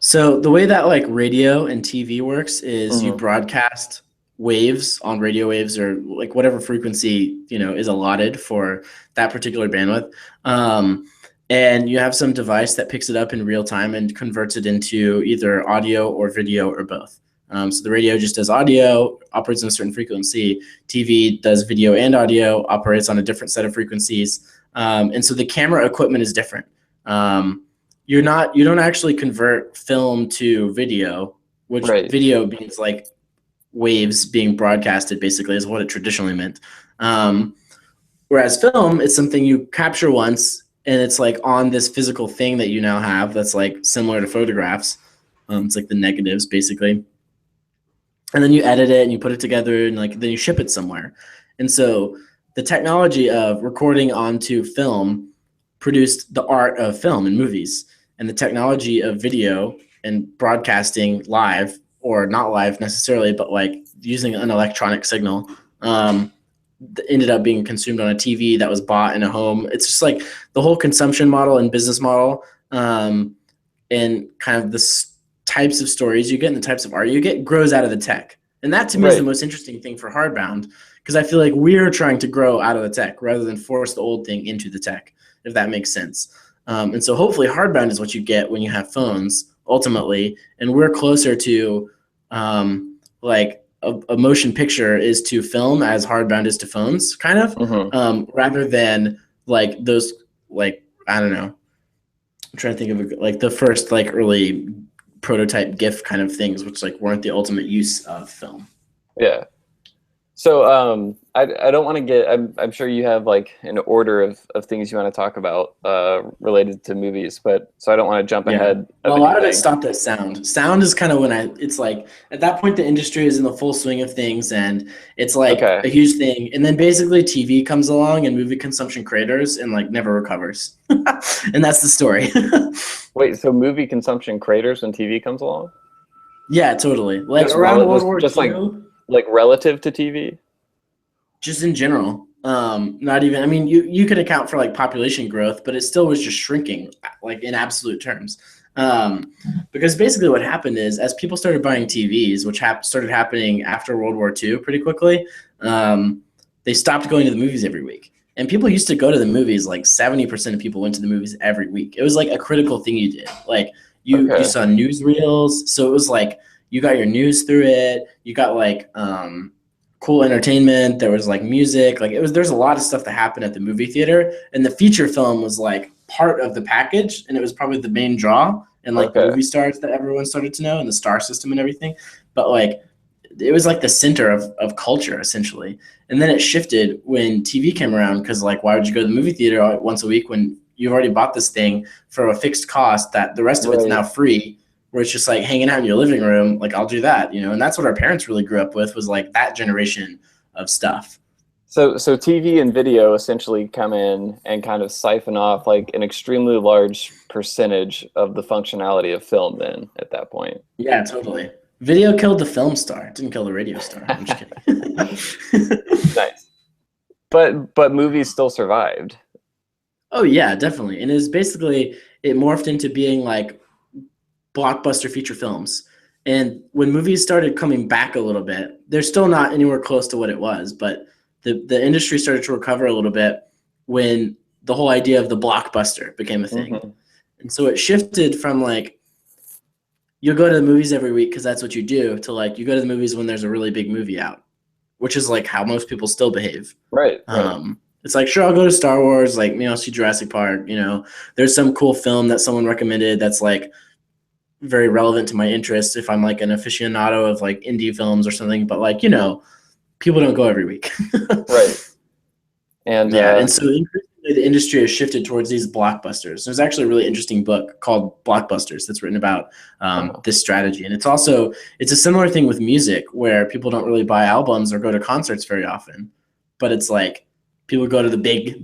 [SPEAKER 1] So the way that like radio and TV works is you
[SPEAKER 2] Hmm.
[SPEAKER 1] broadcast waves on radio waves or like whatever frequency is allotted for that particular bandwidth, um, and you have some device that picks it up in real time and converts it into either audio or video or both. So the radio just does audio, operates on a certain frequency. TV does video and audio, operates on a different set of frequencies, and so the camera equipment is different. Um, you don't actually convert film to video, which
[SPEAKER 2] Right.
[SPEAKER 1] video means like waves being broadcasted basically is what it traditionally meant. Um, Whereas film, it's something you capture once and it's like on this physical thing that you now have that's like similar to photographs. It's like the negatives basically, and then you edit it and you put it together and like then you ship it somewhere. And so the technology of recording onto film produced the art of film and movies, and the technology of video and broadcasting live or not live necessarily, but like using an electronic signal, um, ended up being consumed on a TV that was bought in a home. It's just like the whole consumption model and business model, and kind of the types of stories you get and the types of art you get grows out of the tech. And that to me is the
[SPEAKER 2] Right.
[SPEAKER 1] most interesting thing for Hardbound, because I feel like we're trying to grow out of the tech rather than force the old thing into the tech, if that makes sense. And so hopefully Hardbound is what you get when you have phones ultimately, and we're closer to like a motion picture is to film as Hardbound is to phones, kind of,
[SPEAKER 2] Hmm.
[SPEAKER 1] rather than like those like I don't know. I'm trying to think of like the first like early prototype GIF kind of things, which like weren't the ultimate use of film.
[SPEAKER 2] Yeah. So I don't want to get I'm sure you have like an order of things you want to talk about related to movies, but so I don't want to jump
[SPEAKER 1] Yeah.
[SPEAKER 2] ahead of
[SPEAKER 1] Well, a lot of it
[SPEAKER 2] anything.
[SPEAKER 1] stopped at sound. Sound is kind of when it's like at that point the industry is in the full swing of things and it's like
[SPEAKER 2] Okay.
[SPEAKER 1] a huge thing. And then basically TV comes along and movie consumption craters and like never recovers. And that's the story.
[SPEAKER 2] Wait, so movie consumption craters when TV comes along?
[SPEAKER 1] Yeah, totally. Like around World War
[SPEAKER 2] Just
[SPEAKER 1] II,
[SPEAKER 2] like relative to TV?
[SPEAKER 1] just in general. Not even I mean you could account for like population growth, but it still was just shrinking like in absolute terms. Because basically what happened is as people started buying TVs, which started happening after World War II pretty quickly, they stopped going to the movies every week. And people used to go to the movies like 70% of people went to the movies every week. It was like a critical thing you did. Like you
[SPEAKER 2] Okay.
[SPEAKER 1] saw newsreels, so it was like you got your news through it. You got like cool entertainment. There was like music. Like there's a lot of stuff that happened at the movie theater, and the feature film was like part of the package, and it was probably the main draw, and like the
[SPEAKER 2] Okay.
[SPEAKER 1] movie stars that everyone started to know, and the star system and everything. But like it was like the center of culture essentially, and then it shifted when TV came around because like why would you go to the movie theater once a week when you've already bought this thing for a fixed cost that the rest of it's now
[SPEAKER 2] Right.
[SPEAKER 1] free where it's just like hanging out in your living room, like I'll do that, and that's what our parents really grew up with was like that generation of stuff.
[SPEAKER 2] So TV and video essentially come in and kind of siphon off like an extremely large percentage of the functionality of film then at that point.
[SPEAKER 1] Yeah, totally. Video killed the film star. It didn't kill the radio star. I'm just kidding.
[SPEAKER 2] Nice. But movies still survived.
[SPEAKER 1] Oh yeah, definitely. And it's basically it morphed into being like blockbuster feature films. And when movies started coming back a little bit, they're still not anywhere close to what it was, but the industry started to recover a little bit when the whole idea of the blockbuster became a thing.
[SPEAKER 2] Hmm.
[SPEAKER 1] And so it shifted from like you'll go to the movies every week because that's what you do to like you go to the movies when there's a really big movie out, which is like how most people still behave.
[SPEAKER 2] Right, right.
[SPEAKER 1] It's like sure I'll go to Star Wars, like I'll see Jurassic Park. There's some cool film that someone recommended that's like very relevant to my interests if I'm like an aficionado of like indie films or something. But like people don't go every week.
[SPEAKER 2] Right. And
[SPEAKER 1] Yeah, and so increasingly the industry has shifted towards these blockbusters. There's actually a really interesting book called Blockbusters that's written about
[SPEAKER 2] oh,
[SPEAKER 1] this strategy, and it's a similar thing with music where people don't really buy albums or go to concerts very often, but it's like people go to the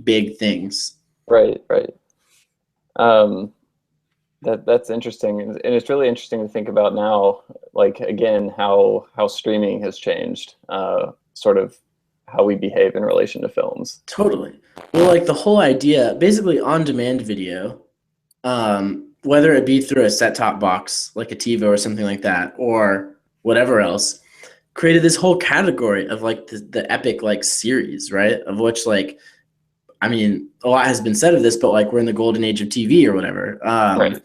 [SPEAKER 1] big things.
[SPEAKER 2] right, right. Um, that's interesting, and it's really interesting to think about now. Like again, how streaming has changed, sort of how we behave in relation to films.
[SPEAKER 1] Totally. Well, like the whole idea, basically on-demand video, whether it be through a set-top box like a TiVo or something like that, or whatever else, created this whole category of like the epic like series, right? Of which like, I mean, a lot has been said of this, but like we're in the golden age of TV or whatever.
[SPEAKER 2] Right,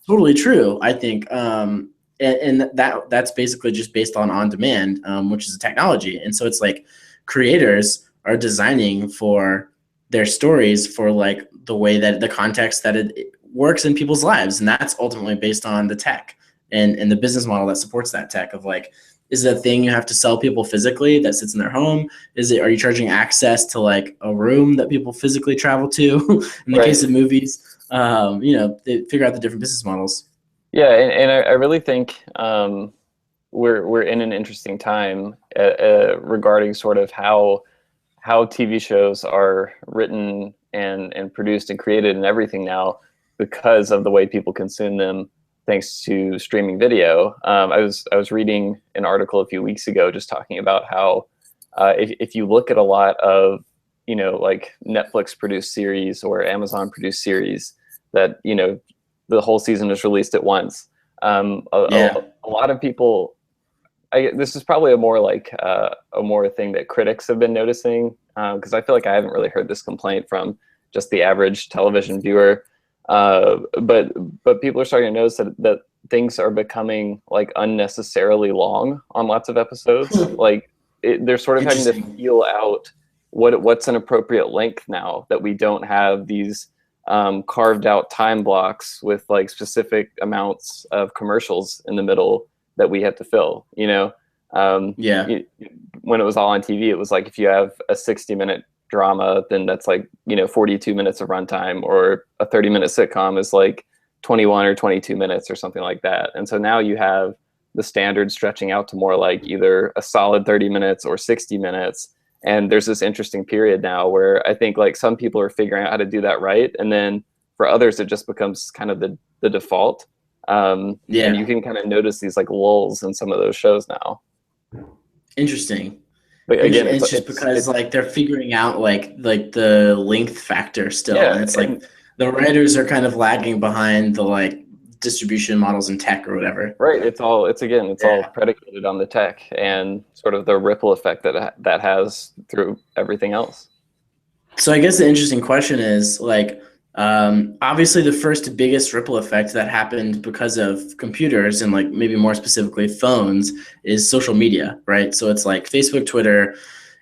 [SPEAKER 1] Totally true, I think. And that's basically just based on demand, which is a technology. And so it's like creators are designing for their stories for like the way that the context that it works in people's lives. And that's ultimately based on the tech and the business model that supports that tech of like, is it a thing you have to sell people physically that sits in their home? Are you charging access to like a room that people physically travel to? In the case
[SPEAKER 2] right.
[SPEAKER 1] of movies, they figure out the different business models.
[SPEAKER 2] Yeah, and I really think we're in an interesting time regarding sort of how TV shows are written and produced and created and everything now because of the way people consume them thanks to streaming video. I was reading an article a few weeks ago just talking about how if you look at a lot of like Netflix produced series or Amazon produced series that the whole season is released at once.
[SPEAKER 1] Yeah.
[SPEAKER 2] A lot of people. This is probably a more thing that critics have been noticing because I feel like I haven't really heard this complaint from just the average television viewer. But people are starting to notice that things are becoming like unnecessarily long on lots of episodes. Like they're sort of having to
[SPEAKER 1] Interesting.
[SPEAKER 2] feel out what's an appropriate length now that we don't have these carved out time blocks with like specific amounts of commercials in the middle that we have to fill.
[SPEAKER 1] Yeah.
[SPEAKER 2] When it was all on TV, it was like if you have a 60-minute drama, then that's like 42 minutes of runtime, or a 30-minute sitcom is like 21 or 22 minutes or something like that. And so now you have the standard stretching out to more like either a solid 30 minutes or 60 minutes. And there's this interesting period now where I think like some people are figuring out how to do that right. And then for others, it just becomes kind of the default. And you
[SPEAKER 1] Yeah.
[SPEAKER 2] can kind of notice these like lulls in some of those shows now.
[SPEAKER 1] Interesting.
[SPEAKER 2] But again,
[SPEAKER 1] It's just because
[SPEAKER 2] it's
[SPEAKER 1] like they're figuring out like the length factor still,
[SPEAKER 2] yeah,
[SPEAKER 1] and it's like
[SPEAKER 2] and
[SPEAKER 1] the writers are kind of lagging behind the like distribution models in tech or whatever.
[SPEAKER 2] right. It's all
[SPEAKER 1] Yeah.
[SPEAKER 2] predicated on the tech and sort of the ripple effect that has through everything else.
[SPEAKER 1] So I guess the interesting question is like, obviously the first biggest ripple effect that happened because of computers and like maybe more specifically phones is social media, right? So it's like Facebook, Twitter,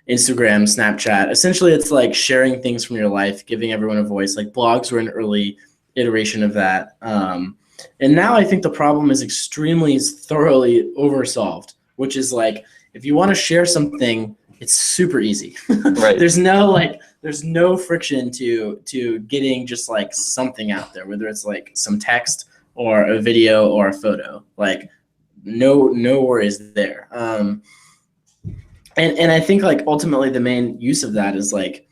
[SPEAKER 1] Instagram, Snapchat. Essentially, it's like sharing things from your life, giving everyone a voice. Like blogs were an early iteration of that. And now I think the problem is extremely thoroughly oversolved, which is like if you want to share something, it's super easy.
[SPEAKER 2] Right.
[SPEAKER 1] There's no friction to getting just like something out there, whether it's like some text or a video or a photo. Like no worries there. And I think like ultimately the main use of that is like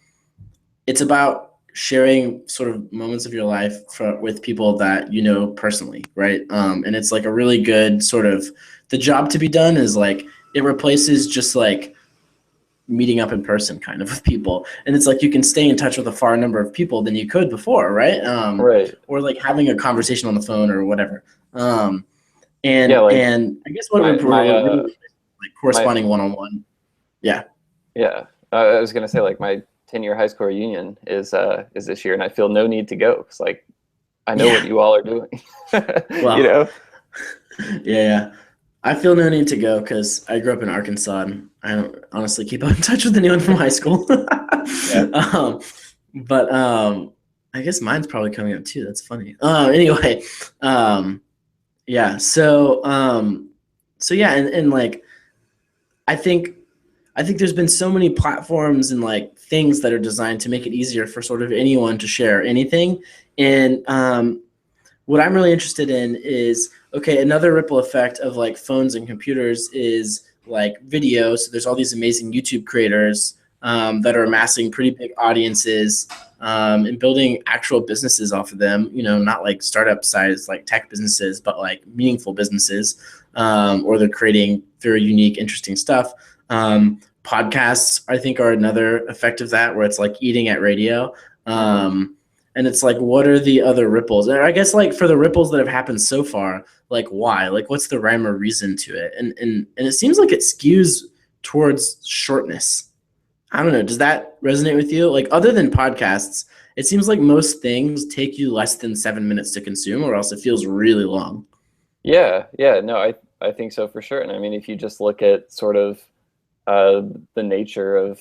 [SPEAKER 1] it's about sharing sort of moments of your life with people that you know personally, right? And it's like a really good sort of the job to be done is like it replaces just like meeting up in person kind of with people, and it's like you can stay in touch with a far number of people than you could before, right?
[SPEAKER 2] Right.
[SPEAKER 1] Or like having a conversation on the phone or whatever.
[SPEAKER 2] Yeah, like
[SPEAKER 1] And I guess what
[SPEAKER 2] my my
[SPEAKER 1] would really like
[SPEAKER 2] my
[SPEAKER 1] corresponding one-on-one. Yeah.
[SPEAKER 2] yeah. I was gonna say like my 10-year high school reunion is this year, and I feel no need to go because like I know what
[SPEAKER 1] Yeah.
[SPEAKER 2] you all are doing. you
[SPEAKER 1] Well,
[SPEAKER 2] know?
[SPEAKER 1] yeah. I feel no need to go because I grew up in Arkansas and I don't honestly keep in touch with anyone from high school.
[SPEAKER 2] Yeah.
[SPEAKER 1] um, but I guess mine's probably coming up too. That's funny. Anyway, um, yeah. So yeah, and like I think I think there's been so many platforms and like things that are designed to make it easier for sort of anyone to share anything. And what I'm really interested in is okay, another ripple effect of like phones and computers is like video. So there's all these amazing YouTube creators that are amassing pretty big audiences and building actual businesses off of them. You know, not like startup size like tech businesses, but like meaningful businesses, or they're creating very unique, interesting stuff. Podcasts, I think, are another effect of that, where it's like eating at radio.
[SPEAKER 2] Mm-hmm.
[SPEAKER 1] And it's like, what are the other ripples? And I guess like for the ripples that have happened so far, like why? Like what's the rhyme or reason to it? And it seems like it skews towards shortness. I don't know. Does that resonate with you? Like other than podcasts, it seems like most things take you less than 7 minutes to consume, or else it feels really long.
[SPEAKER 2] Yeah, no, I think so for sure. And I mean, if you just look at sort of the nature of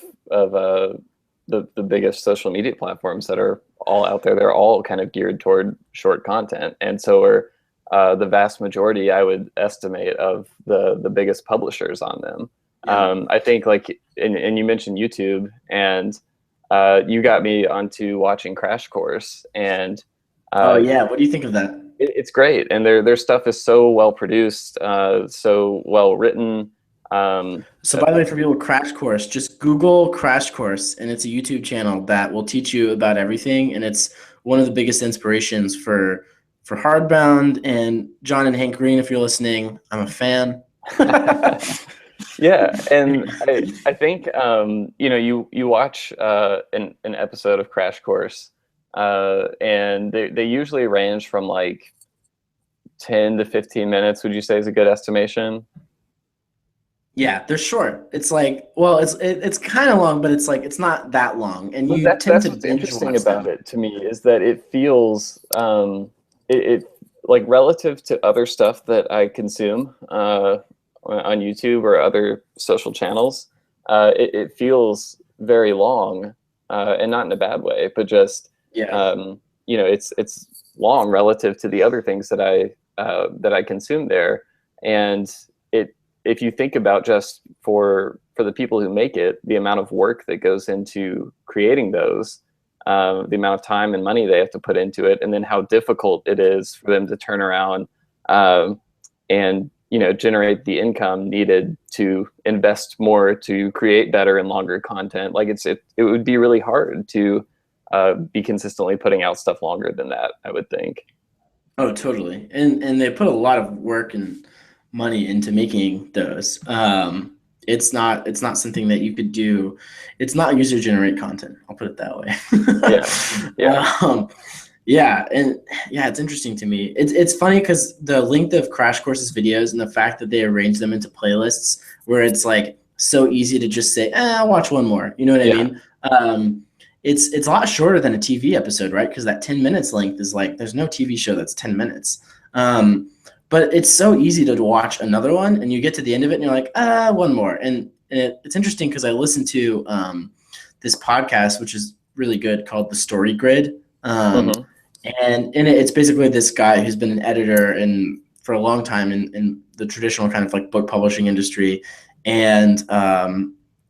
[SPEAKER 2] the biggest social media platforms that are all out there, they're all kind of geared toward short content, and so are the vast majority, I would estimate, of the biggest publishers on them.
[SPEAKER 1] Yeah.
[SPEAKER 2] I think like, and you mentioned YouTube, and you got me onto watching Crash Course, and
[SPEAKER 1] Oh
[SPEAKER 2] uh,
[SPEAKER 1] yeah. What do you think of that?
[SPEAKER 2] it's great, and their stuff is so well produced, so well written. Um,
[SPEAKER 1] So by the way, for people, Crash Course, just Google Crash Course, and it's a YouTube channel that will teach you about everything, and it's one of the biggest inspirations for Hardbound and John and Hank Green. If you're listening, I'm a fan.
[SPEAKER 2] yeah, and I think you watch an episode of Crash Course, and they usually range from like 10 to 15 minutes. Would you say is a good estimation?
[SPEAKER 1] Yeah, they're short. It's like, well, it's kind of long, but it's like it's not that long, and
[SPEAKER 2] Well,
[SPEAKER 1] you tend
[SPEAKER 2] that's
[SPEAKER 1] to
[SPEAKER 2] what's
[SPEAKER 1] binge
[SPEAKER 2] interesting
[SPEAKER 1] watch
[SPEAKER 2] about
[SPEAKER 1] them.
[SPEAKER 2] it to me, is that it feels it like relative to other stuff that I consume on YouTube or other social channels, it feels very long, and not in a bad way, but just
[SPEAKER 1] Yeah.
[SPEAKER 2] it's long relative to the other things that I consume there, and it if you think about just for the people who make it, the amount of work that goes into creating those, the amount of time and money they have to put into it, and then how difficult it is for them to turn around and generate the income needed to invest more to create better and longer content. Like it would be really hard to be consistently putting out stuff longer than that, I would think.
[SPEAKER 1] Oh, totally. And they put a lot of work and money into making those. It's not something that you could do. It's not user generate content. I'll put it that
[SPEAKER 2] Yeah, yeah,
[SPEAKER 1] way. Yeah, and yeah, it's interesting to me. It's funny because the length of Crash Course's videos and the fact that they arrange them into playlists where it's like so easy to just say, I'll watch one more. You know what I
[SPEAKER 2] yeah,
[SPEAKER 1] mean? It's a lot shorter than a TV episode, right? Because that 10 minutes length is like there's no TV show that's 10 minutes. But it's so easy to watch another one, and you get to the end of it, and you're like, one more. And it's interesting because I listened to this podcast, which is really good, called The Story Grid.
[SPEAKER 2] hmm,
[SPEAKER 1] And in it, it's basically this guy who's been an editor and for a long time in the traditional kind of like book publishing industry. And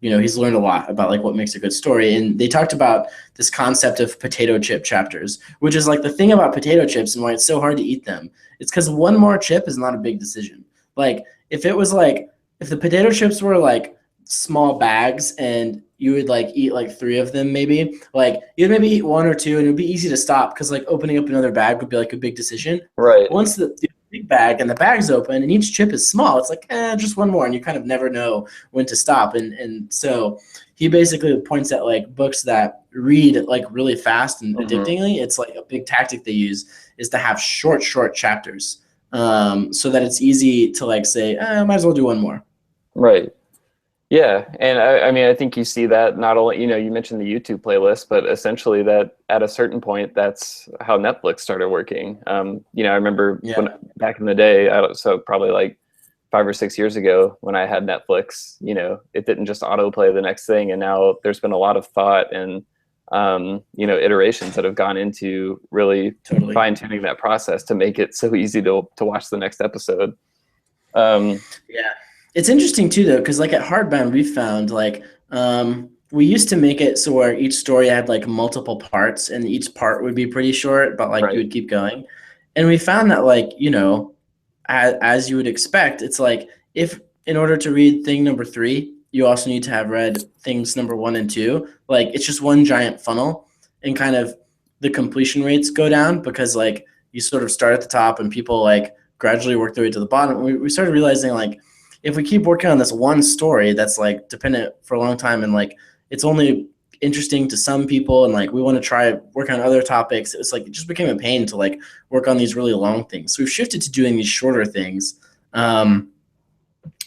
[SPEAKER 1] he's learned a lot about like what makes a good story. And they talked about this concept of potato chip chapters, which is like the thing about potato chips and why it's so hard to eat them. It's because one more chip is not a big decision. Like if it was like if the potato chips were like small bags and you would like eat like three of them maybe, like you'd maybe eat one or two and it would be easy to stop because like opening up another bag would be like a big decision.
[SPEAKER 2] right,
[SPEAKER 1] Once the big bag and the bag's open and each chip is small, it's like just one more, and you kind of never know when to stop. And so he basically points at like books that read like really fast and
[SPEAKER 2] hmm,
[SPEAKER 1] addictingly. It's like a big tactic they use is to have short chapters, so that it's easy to like say I might as well do one more.
[SPEAKER 2] right. Yeah, and I mean, I think you see that not only, you mentioned the YouTube playlist, but essentially that at a certain point, that's how Netflix started working. I remember when
[SPEAKER 1] Yeah.
[SPEAKER 2] back in the day, so probably like 5 or 6 years ago when I had Netflix, it didn't just autoplay the next thing, and now there's been a lot of thought and iterations that have gone into really
[SPEAKER 1] Totally.
[SPEAKER 2] fine tuning that process to make it so easy to watch the next episode. Um,
[SPEAKER 1] Yeah. It's interesting too though, because like at Hardbound we found like we used to make it so where each story had like multiple parts and each part would be pretty short, but like you
[SPEAKER 2] right,
[SPEAKER 1] would keep going. And we found that like, as you would expect, it's like if in order to read thing number three, you also need to have read things number one and two. Like it's just one giant funnel, and kind of the completion rates go down because like you sort of start at the top and people like gradually work their way to the bottom. We started realizing like if we keep working on this one story that's like dependent for a long time and like it's only interesting to some people and like we want to try work on other topics, it's like it just became a pain to like work on these really long things. So we've shifted to doing these shorter things. Um,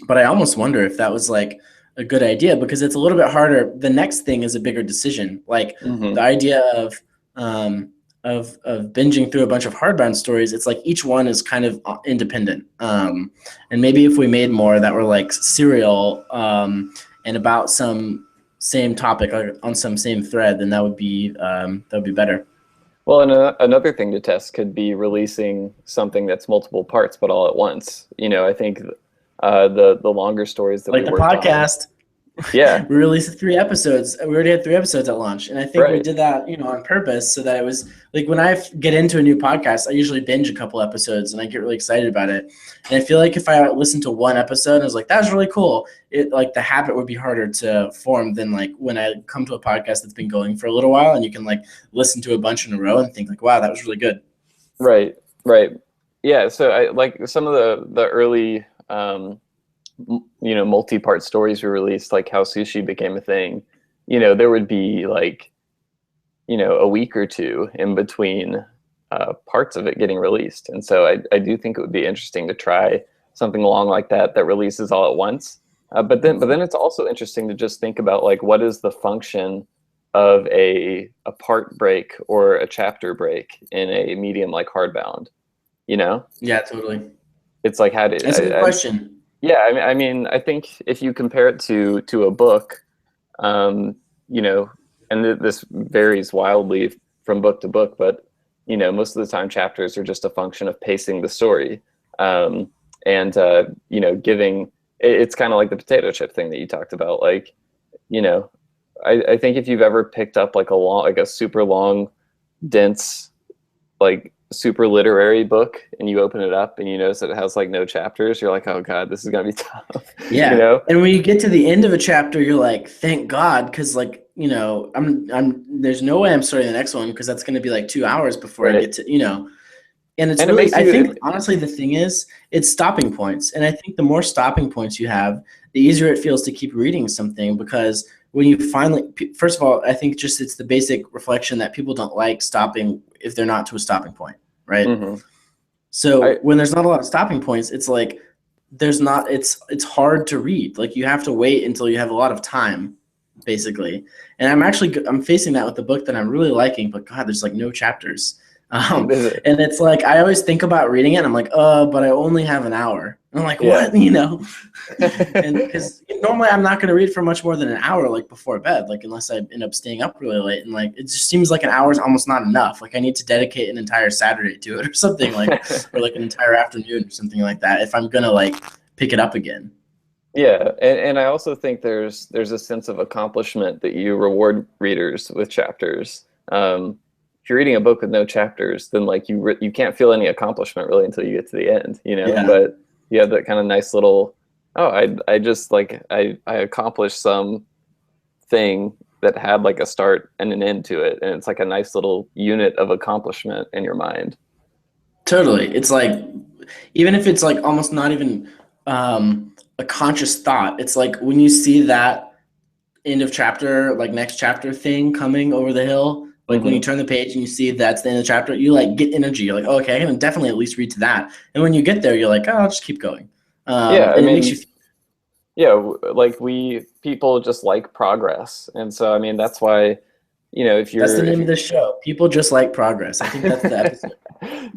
[SPEAKER 1] but I almost wonder if that was like a good idea because it's a little bit harder. The next thing is a bigger decision. Like the
[SPEAKER 2] hmm,
[SPEAKER 1] idea um, of binging through a bunch of hardbound stories, it's like each one is kind of independent. And maybe if we made more that were like serial and about some same topic or on some same thread, then that would be better.
[SPEAKER 2] Well, and another thing to test could be releasing something that's multiple parts, but all at once. I think the longer stories that we
[SPEAKER 1] Like the
[SPEAKER 2] worked on.
[SPEAKER 1] podcast,
[SPEAKER 2] Yeah,
[SPEAKER 1] we released 3 episodes. We already had 3 episodes at launch, and I think we
[SPEAKER 2] right,
[SPEAKER 1] did that, on purpose, so that it was like when I get into a new podcast, I usually binge a couple episodes, and I get really excited about it. And I feel like if I listen to one episode, and I was like, "That was really cool," it like the habit would be harder to form than like when I come to a podcast that's been going for a little while, and you can like listen to a bunch in a row and think like, "Wow, that was really good."
[SPEAKER 2] right, right. Yeah, so I like some of the early multi-part stories we released, like how sushi became a thing. There would be like a week or two in between parts of it getting released. And so I do think it would be interesting to try something along like that releases all at once. But then it's also interesting to just think about like what is the function of a part break or a chapter break in a medium like Hardbound. you know?
[SPEAKER 1] Yeah, totally.
[SPEAKER 2] It's like, how did
[SPEAKER 1] That's a good question.
[SPEAKER 2] yeah, I think if you compare it to a book, um, you know, and this varies wildly from book to book, but you know, most of the time chapters are just a function of pacing the story, um, and you know, giving. It's kind of like the potato chip thing that you talked about. Like, you know, I think if you've ever picked up like like a super long, dense, like super literary book, and you open it up and you notice that it has like no chapters, you're like, oh god, this is gonna be tough, you
[SPEAKER 1] Yeah.
[SPEAKER 2] know?
[SPEAKER 1] And when you get to the end of a chapter, you're like, thank God, because like, there's no way I'm starting the next one because that's going to be like 2 hours before I
[SPEAKER 2] Right.
[SPEAKER 1] get to. And it's
[SPEAKER 2] And it
[SPEAKER 1] really,
[SPEAKER 2] makes
[SPEAKER 1] I
[SPEAKER 2] you,
[SPEAKER 1] think honestly, the thing is, it's stopping points. And I think the more stopping points you have, the easier it feels to keep reading something because when you finally, first of all, I think just it's the basic reflection that people don't like stopping if they're not to a stopping point, right?
[SPEAKER 2] mhm.
[SPEAKER 1] So
[SPEAKER 2] I
[SPEAKER 1] when there's not a lot of stopping points, it's like it's hard to read. Like you have to wait until you have a lot of time, basically. And I'm facing that with the book that I'm really liking, but God, there's like no chapters.
[SPEAKER 2] what is it?
[SPEAKER 1] And it's like I always think about reading it. And I'm like, but I only have an hour. And I'm like,
[SPEAKER 2] Yeah.
[SPEAKER 1] what? And because normally I'm not going to read for much more than an hour, like before bed, like unless I end up staying up really late. And like it just seems like an hour is almost not enough. Like I need to dedicate an entire Saturday to it or something like, or like an entire afternoon or something like that if I'm gonna like pick it up again.
[SPEAKER 2] Yeah, and I also think there's a sense of accomplishment that you reward readers with chapters. If you're reading a book with no chapters, then like you can't feel any accomplishment really until you get to the end, you know.
[SPEAKER 1] Yeah,
[SPEAKER 2] But you have that kind of nice little, oh, I just like I accomplished some thing that had like a start and an end to it, and it's like a nice little unit of accomplishment in your mind.
[SPEAKER 1] totally. It's like even if it's like almost not even a conscious thought, it's like when you see that end of chapter, like next chapter thing coming over the hill, like when you
[SPEAKER 2] Hmm.
[SPEAKER 1] turn the page and you see that's the end of the chapter, you like get energy. You're like, oh, okay, I can definitely at least read to that. And when you get there, you're like, oh, I'll just keep going.
[SPEAKER 2] Yeah, I
[SPEAKER 1] And it makes you
[SPEAKER 2] mean,
[SPEAKER 1] feel
[SPEAKER 2] yeah, like we people just like progress, and so I mean that's why, you know,
[SPEAKER 1] that's the
[SPEAKER 2] if
[SPEAKER 1] name of
[SPEAKER 2] you
[SPEAKER 1] this show. People just like progress. I think that's the episode.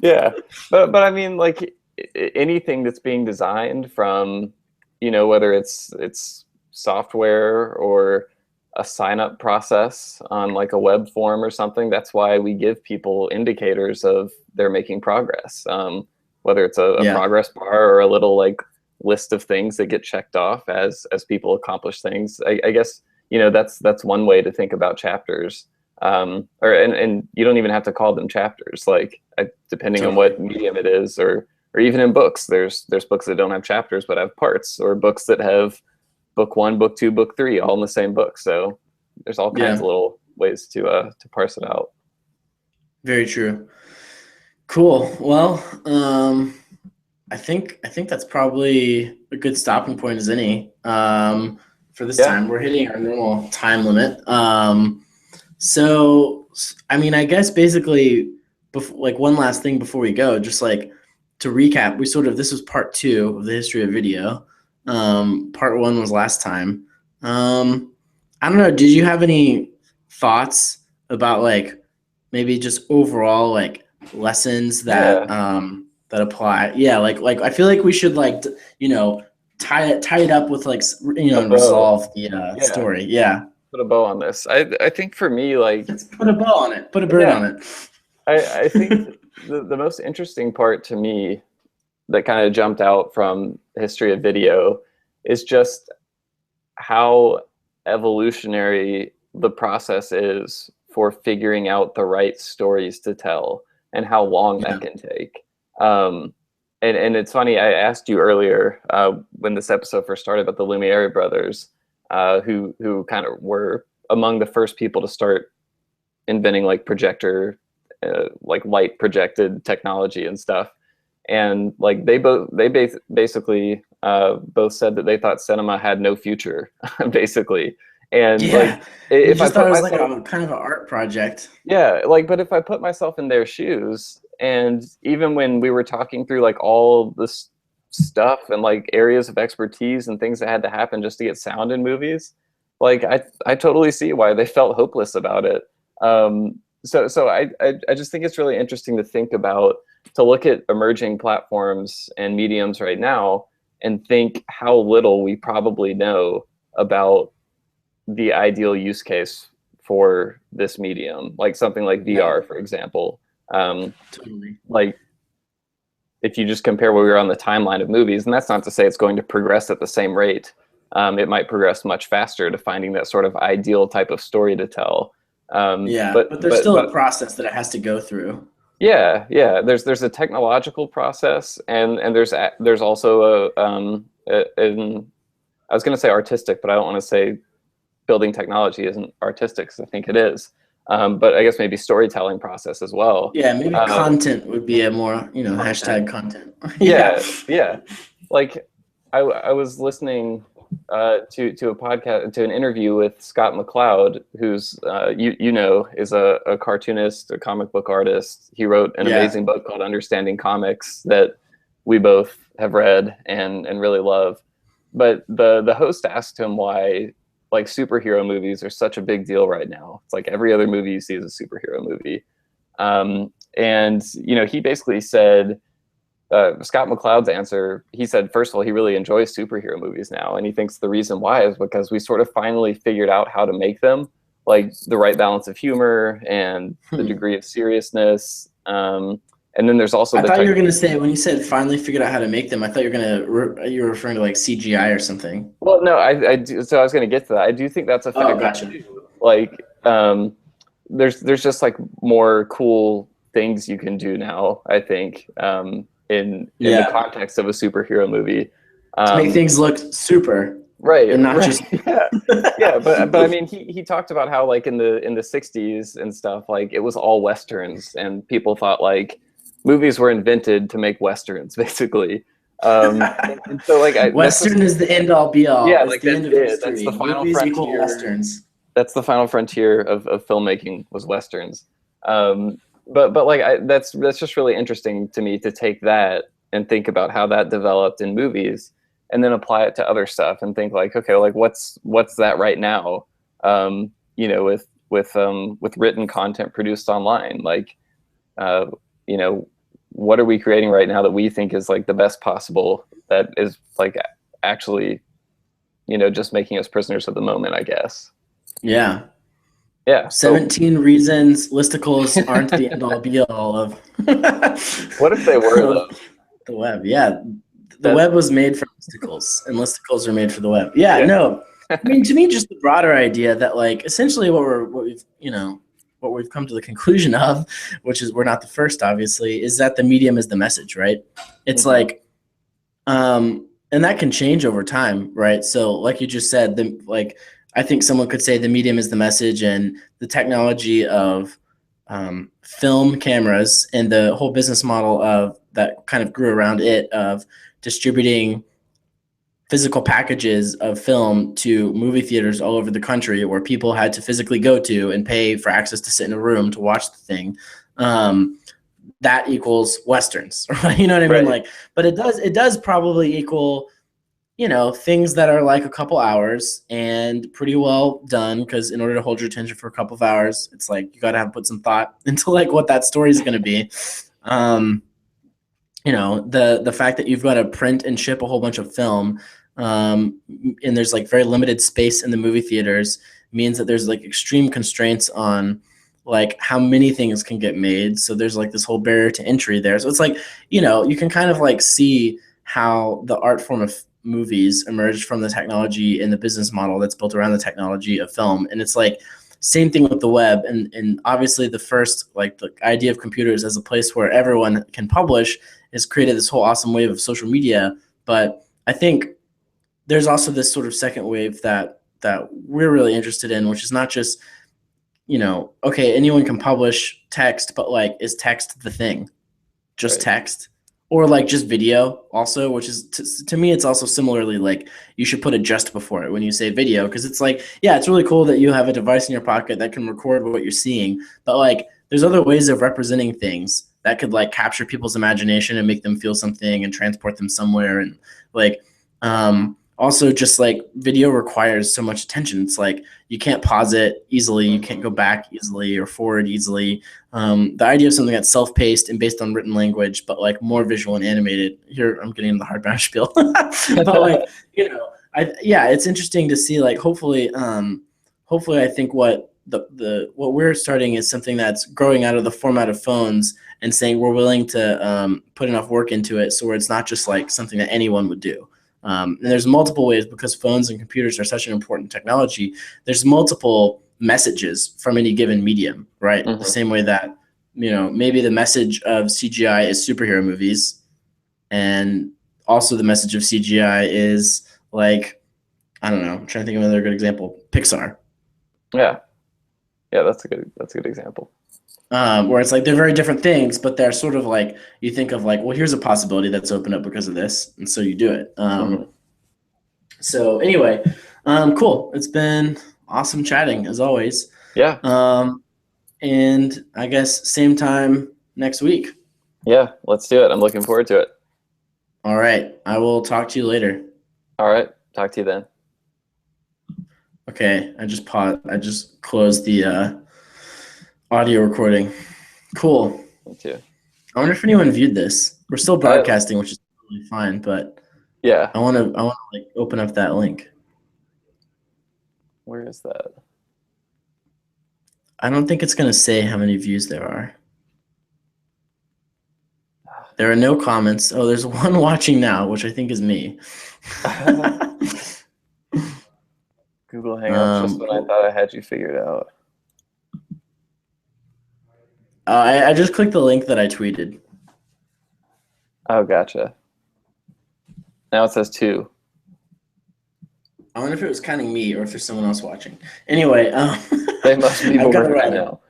[SPEAKER 2] yeah, but I mean like anything that's being designed from, you know, whether it's software or a sign up process on like a web form or something, that's why we give people indicators of they're making progress, whether it's a
[SPEAKER 1] Yeah,
[SPEAKER 2] progress bar or a little like list of things that get checked off as people accomplish things. I guess, you know, that's one way to think about chapters, or and you don't even have to call them chapters, like depending on
[SPEAKER 1] totally.
[SPEAKER 2] what medium it is, or even in books, there's books that don't have chapters but have parts, or books that have book one, book two, book three, all in the same book. So there's all kinds
[SPEAKER 1] Yeah,
[SPEAKER 2] of little ways to parse it out.
[SPEAKER 1] very true. Cool. Well, I think that's probably a good stopping point as any for this
[SPEAKER 2] Yeah,
[SPEAKER 1] time. We're hitting our normal time limit. So I mean, I guess basically, like one last thing before we go, just like to recap, this was part two of the history of video. Part one was last time. Um, I don't know. Did you have any thoughts about like maybe just overall like lessons
[SPEAKER 2] yeah,
[SPEAKER 1] that apply? Yeah, like I feel like we should like tie it up with like
[SPEAKER 2] a
[SPEAKER 1] and
[SPEAKER 2] bow.
[SPEAKER 1] resolve the
[SPEAKER 2] Yeah,
[SPEAKER 1] story. Yeah,
[SPEAKER 2] put a bow on this. I think for me, like,
[SPEAKER 1] let's put a bow on it. Put a bird
[SPEAKER 2] yeah,
[SPEAKER 1] on
[SPEAKER 2] I think
[SPEAKER 1] it.
[SPEAKER 2] the most interesting part to me that kind of jumped out from the history of video is just how evolutionary the process is for figuring out the right stories to tell and how long
[SPEAKER 1] Yeah,
[SPEAKER 2] that can take. Um, and it's funny, I asked you earlier when this episode first started about the Lumiere brothers, who kind of were among the first people to start inventing like projector, like light projected technology and stuff. And like basically both said that they thought cinema had no future, basically. And like
[SPEAKER 1] yeah. They
[SPEAKER 2] if I
[SPEAKER 1] just thought
[SPEAKER 2] put
[SPEAKER 1] it was like
[SPEAKER 2] myself,
[SPEAKER 1] a kind of an art project.
[SPEAKER 2] yeah, like, but if I put myself in their shoes, and even when we were talking through like all this stuff and like areas of expertise and things that had to happen just to get sound in movies, like I totally see why they felt hopeless about it. So I just think it's really interesting to think about to look at emerging platforms and mediums right now and think how little we probably know about the ideal use case for this medium, like something like
[SPEAKER 1] Yeah,
[SPEAKER 2] VR, for example.
[SPEAKER 1] totally.
[SPEAKER 2] Like if you just compare where we are on the timeline of movies, and that's not to say it's going to progress at the same rate. It might progress much faster to finding that sort of ideal type of story to tell.
[SPEAKER 1] Yeah,
[SPEAKER 2] But
[SPEAKER 1] but there's
[SPEAKER 2] but
[SPEAKER 1] still a
[SPEAKER 2] but
[SPEAKER 1] process that it has to go through.
[SPEAKER 2] yeah, yeah. There's a technological process, and there's also I was going to say artistic, but I don't want to say building technology isn't artistic, because I think it is. But I guess maybe storytelling process as well.
[SPEAKER 1] Yeah, maybe
[SPEAKER 2] Uh,
[SPEAKER 1] content would be a more,
[SPEAKER 2] content.
[SPEAKER 1] hashtag content. Yeah.
[SPEAKER 2] Yeah, yeah. Like I was listening to a podcast, to an interview with Scott McCloud, who's you know, is a cartoonist, a comic book artist. He wrote an
[SPEAKER 1] Yeah.
[SPEAKER 2] amazing book called Understanding Comics that we both have read and really love. But the host asked him why like superhero movies are such a big deal right now. It's like every other movie you see is a superhero movie. And you know, he basically said, Scott McCloud's answer, he said, first of all, he really enjoys superhero movies now. And he thinks the reason why is because we sort of finally figured out how to make them, like the right balance of humor and the
[SPEAKER 1] Hmm.
[SPEAKER 2] degree of seriousness. And then there's also
[SPEAKER 1] I
[SPEAKER 2] the
[SPEAKER 1] thought you
[SPEAKER 2] tech.
[SPEAKER 1] were gonna say when you said finally figured out how to make them. I thought you were referring to like CGI or something.
[SPEAKER 2] Well, no, so I was going to get to that. I do think that's a
[SPEAKER 1] Oh,
[SPEAKER 2] factor
[SPEAKER 1] gotcha.
[SPEAKER 2] too. Like, there's just like more cool things you can do now, I think, in the
[SPEAKER 1] Yeah,
[SPEAKER 2] context of a superhero movie.
[SPEAKER 1] to make
[SPEAKER 2] Um,
[SPEAKER 1] things look super
[SPEAKER 2] right,
[SPEAKER 1] and not
[SPEAKER 2] right,
[SPEAKER 1] just.
[SPEAKER 2] yeah, yeah. But I mean, he talked about how like in the '60s and stuff, like it was all westerns, and people thought like movies were invented to make westerns, basically. And so like that's just
[SPEAKER 1] Western is the end all be all.
[SPEAKER 2] yeah,
[SPEAKER 1] It's
[SPEAKER 2] like
[SPEAKER 1] the
[SPEAKER 2] that's
[SPEAKER 1] end of
[SPEAKER 2] it. That's the
[SPEAKER 1] history.
[SPEAKER 2] final
[SPEAKER 1] Movies equal
[SPEAKER 2] frontier.
[SPEAKER 1] westerns.
[SPEAKER 2] That's the final frontier of filmmaking was westerns. But like that's just really interesting to me to take that and think about how that developed in movies, and then apply it to other stuff and think like, okay, like what's that right now? You know, with written content produced online, like uh, you know, what are we creating right now that we think is like the best possible, that is like actually, you know, just making us prisoners of the moment, I guess.
[SPEAKER 1] Yeah.
[SPEAKER 2] Yeah, but
[SPEAKER 1] 17 reasons listicles aren't the end all be all of,
[SPEAKER 2] what if they were
[SPEAKER 1] of
[SPEAKER 2] though?
[SPEAKER 1] the web. Yeah. The
[SPEAKER 2] That
[SPEAKER 1] web was made for listicles, and listicles are made for the web. Yeah,
[SPEAKER 2] yeah,
[SPEAKER 1] no. I mean, to me, just the broader idea that, like, essentially what we've come to the conclusion of, which is we're not the first, obviously, is that the medium is the message, right? It's
[SPEAKER 2] hmm
[SPEAKER 1] like, and that can change over time, right? So, like you just said, I think someone could say the medium is the message, and the technology of film cameras and the whole business model of that kind of grew around it of distributing physical packages of film to movie theaters all over the country where people had to physically go to and pay for access to sit in a room to watch the thing. Um, that equals westerns, right? You know what I mean?
[SPEAKER 2] right,
[SPEAKER 1] Like, but it does probably equal, things that are like a couple hours and pretty well done, because in order to hold your attention for a couple of hours, it's like you got to have put some thought into like what that story is going to be. Um, the fact that you've got to print and ship a whole bunch of film, and there's like very limited space in the movie theaters, means that there's like extreme constraints on like how many things can get made. So there's like this whole barrier to entry there. So it's like, you can kind of like see how the art form of movies emerged from the technology and the business model that's built around the technology of film. And it's like same thing with the web. And obviously the first, like, the idea of computers as a place where everyone can publish has created this whole awesome wave of social media. But I think there's also this sort of second wave that we're really interested in, which is not just, okay, anyone can publish text, but like, is text the thing? Just
[SPEAKER 2] right,
[SPEAKER 1] text? Or like just video also, which is to me, it's also similarly like you should put a just before it when you say video, because it's like, yeah, it's really cool that you have a device in your pocket that can record what you're seeing, but like there's other ways of representing things that could like capture people's imagination and make them feel something and transport them somewhere. And like, also just like video requires so much attention. It's like you can't pause it easily, you can't go back easily or forward easily. The idea of something that's self-paced and based on written language, but like more visual and animated. Here, I'm getting into the hardbound spiel, but like yeah, it's interesting to see. Like, hopefully, I think what we're starting is something that's growing out of the format of phones and saying we're willing to put enough work into it, so where it's not just like something that anyone would do. And there's multiple ways because phones and computers are such an important technology. There's multiple messages from any given medium, right? The
[SPEAKER 2] Hmm.
[SPEAKER 1] same way that maybe the message of CGI is superhero movies, and also the message of CGI is like I don't know. I'm trying to think of another good example. Pixar,
[SPEAKER 2] Yeah, yeah, that's a good example.
[SPEAKER 1] where it's like they're very different things, but they're sort of like you think of like, well, here's a possibility that's opened up because of this, and so you do it.
[SPEAKER 2] Hmm.
[SPEAKER 1] So anyway, cool. It's been awesome chatting as always.
[SPEAKER 2] Yeah,
[SPEAKER 1] Um, and I guess same time next week.
[SPEAKER 2] yeah, let's do it. I'm looking forward to it.
[SPEAKER 1] All right. I will talk to you later.
[SPEAKER 2] All right, talk to you then.
[SPEAKER 1] Okay. I just paused. I just closed the audio recording. Cool.
[SPEAKER 2] Me too.
[SPEAKER 1] I wonder if anyone viewed this. We're still
[SPEAKER 2] Uh,
[SPEAKER 1] broadcasting, which is totally fine, but
[SPEAKER 2] yeah,
[SPEAKER 1] I want to like open up that link.
[SPEAKER 2] where is that?
[SPEAKER 1] I don't think it's gonna say how many views there are. There are no comments. Oh, there's one watching now, which I think is me.
[SPEAKER 2] Google Hangouts, just when I
[SPEAKER 1] Cool.
[SPEAKER 2] thought I had you figured out.
[SPEAKER 1] I just clicked the link that I tweeted.
[SPEAKER 2] Oh, gotcha. Now it says two.
[SPEAKER 1] I wonder if it was counting me or if there's someone else watching. Anyway,
[SPEAKER 2] They must be
[SPEAKER 1] I've got to
[SPEAKER 2] bored by
[SPEAKER 1] run.
[SPEAKER 2] now.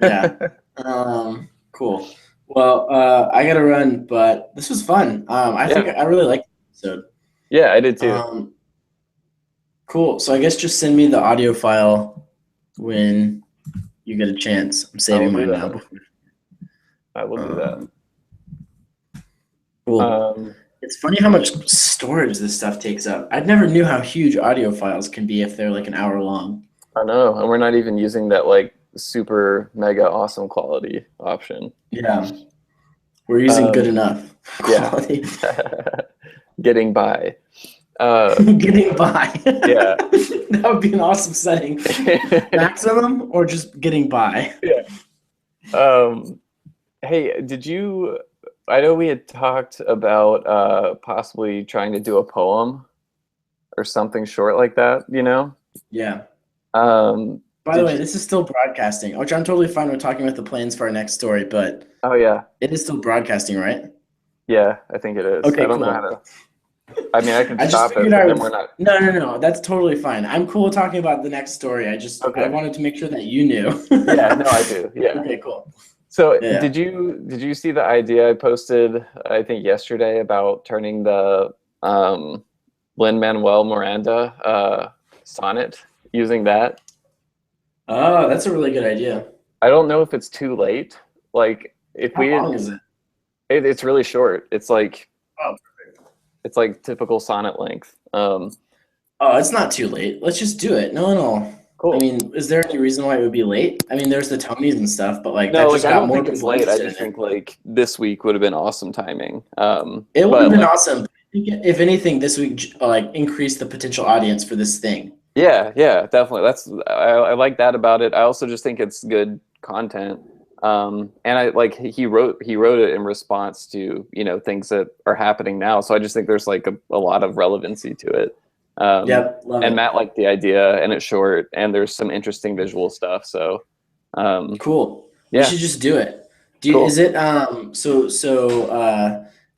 [SPEAKER 1] Yeah. Cool. Well, I got to run, but this was fun. I think
[SPEAKER 2] Yeah,
[SPEAKER 1] I really liked the episode.
[SPEAKER 2] yeah, I did too.
[SPEAKER 1] Um, cool. So I guess just send me the audio file when you get a chance. I'm
[SPEAKER 2] I will
[SPEAKER 1] saving
[SPEAKER 2] do
[SPEAKER 1] mine now.
[SPEAKER 2] that. I will do that.
[SPEAKER 1] Um, cool.
[SPEAKER 2] Um,
[SPEAKER 1] It's funny how much storage this stuff takes up. I never knew how huge audio files can be if they're like an hour long.
[SPEAKER 2] I know, and we're not even using that like super mega awesome quality option.
[SPEAKER 1] Yeah, we're using good
[SPEAKER 2] Um,
[SPEAKER 1] enough
[SPEAKER 2] yeah,
[SPEAKER 1] quality.
[SPEAKER 2] getting by. Uh,
[SPEAKER 1] Getting by.
[SPEAKER 2] yeah.
[SPEAKER 1] That would be an awesome setting. Maximum or just getting by?
[SPEAKER 2] Yeah. Um, hey, did you? I know we had talked about possibly trying to do a poem or something short like that, you know?
[SPEAKER 1] Yeah.
[SPEAKER 2] Um,
[SPEAKER 1] By the
[SPEAKER 2] did
[SPEAKER 1] way,
[SPEAKER 2] you?
[SPEAKER 1] this is still broadcasting, which I'm totally fine with talking about the plans for our next story, but
[SPEAKER 2] Oh yeah,
[SPEAKER 1] it is still broadcasting, right?
[SPEAKER 2] yeah, I think it is. I
[SPEAKER 1] Okay,
[SPEAKER 2] don't know how
[SPEAKER 1] cool.
[SPEAKER 2] to. I mean, I can
[SPEAKER 1] I just
[SPEAKER 2] stop it,
[SPEAKER 1] figured I
[SPEAKER 2] but then
[SPEAKER 1] would.
[SPEAKER 2] we're not.
[SPEAKER 1] No, no, no. That's totally fine. I'm cool talking about the next story. I
[SPEAKER 2] Okay.
[SPEAKER 1] wanted to make sure that you knew.
[SPEAKER 2] Yeah, no, I do. Yeah.
[SPEAKER 1] Okay, cool.
[SPEAKER 2] So
[SPEAKER 1] Yeah.
[SPEAKER 2] did you see the idea I posted, I think yesterday, about turning the Lin-Manuel Miranda sonnet using that?
[SPEAKER 1] Oh, that's a really good idea.
[SPEAKER 2] I don't know if it's too late. Like if
[SPEAKER 1] How
[SPEAKER 2] we
[SPEAKER 1] long is it?
[SPEAKER 2] it's really short.
[SPEAKER 1] Oh,
[SPEAKER 2] It's like typical sonnet length.
[SPEAKER 1] oh, it's not too late. Let's just do it. No, no. I
[SPEAKER 2] Cool.
[SPEAKER 1] mean, is there any reason why it would be late? I mean, there's the Tonys and stuff, but like
[SPEAKER 2] No,
[SPEAKER 1] that
[SPEAKER 2] like
[SPEAKER 1] just
[SPEAKER 2] I
[SPEAKER 1] got
[SPEAKER 2] don't
[SPEAKER 1] more
[SPEAKER 2] think it's
[SPEAKER 1] people
[SPEAKER 2] late. I
[SPEAKER 1] interested in
[SPEAKER 2] just
[SPEAKER 1] it.
[SPEAKER 2] think like this week would have been awesome timing.
[SPEAKER 1] It would have
[SPEAKER 2] But
[SPEAKER 1] been
[SPEAKER 2] like
[SPEAKER 1] awesome. If anything, this week like increased the potential audience for this thing.
[SPEAKER 2] yeah, yeah, definitely. I like that about it. I also just think it's good content. And I like he wrote it in response to, things that are happening now. So I just think there's like a lot of relevancy to it.
[SPEAKER 1] Yep, love
[SPEAKER 2] And
[SPEAKER 1] it.
[SPEAKER 2] Matt liked the idea, and it's short, and there's some interesting visual stuff. So
[SPEAKER 1] Cool. We
[SPEAKER 2] yeah,
[SPEAKER 1] should just do it. Is
[SPEAKER 2] cool.
[SPEAKER 1] it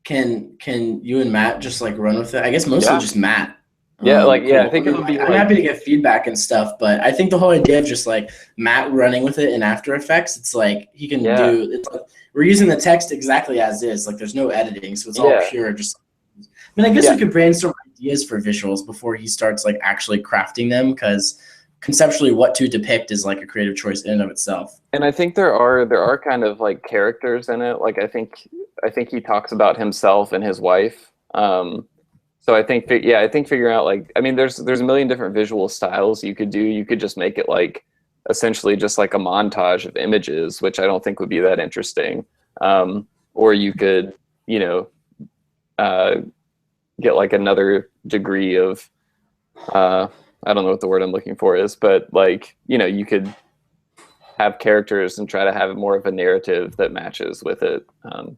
[SPEAKER 1] can you and Matt just like run with it? I guess mostly
[SPEAKER 2] Yeah,
[SPEAKER 1] just Matt.
[SPEAKER 2] yeah, yeah. I
[SPEAKER 1] Cool. I
[SPEAKER 2] think
[SPEAKER 1] mean,
[SPEAKER 2] it'll be
[SPEAKER 1] I'm happy
[SPEAKER 2] like
[SPEAKER 1] to get feedback and stuff, but I think the whole idea of just like Matt running with it in After Effects, it's like he can
[SPEAKER 2] yeah,
[SPEAKER 1] do it's like we're using the text exactly as is. Like there's no editing, so it's all
[SPEAKER 2] yeah,
[SPEAKER 1] pure just I mean, I guess
[SPEAKER 2] yeah.
[SPEAKER 1] we could brainstorm ideas for visuals before he starts like actually crafting them because conceptually what to depict is like a creative choice in and of itself.
[SPEAKER 2] And I think there are kind of like characters in it. Like I think he talks about himself and his wife. So I think, I think figuring out like, I mean, there's a million different visual styles you could do. You could just make it like essentially just like a montage of images, which I don't think would be that interesting. Or you could, you know, uh, get like another degree of, I don't know what the word I'm looking for is, but like, you know, you could have characters and try to have more of a narrative that matches with it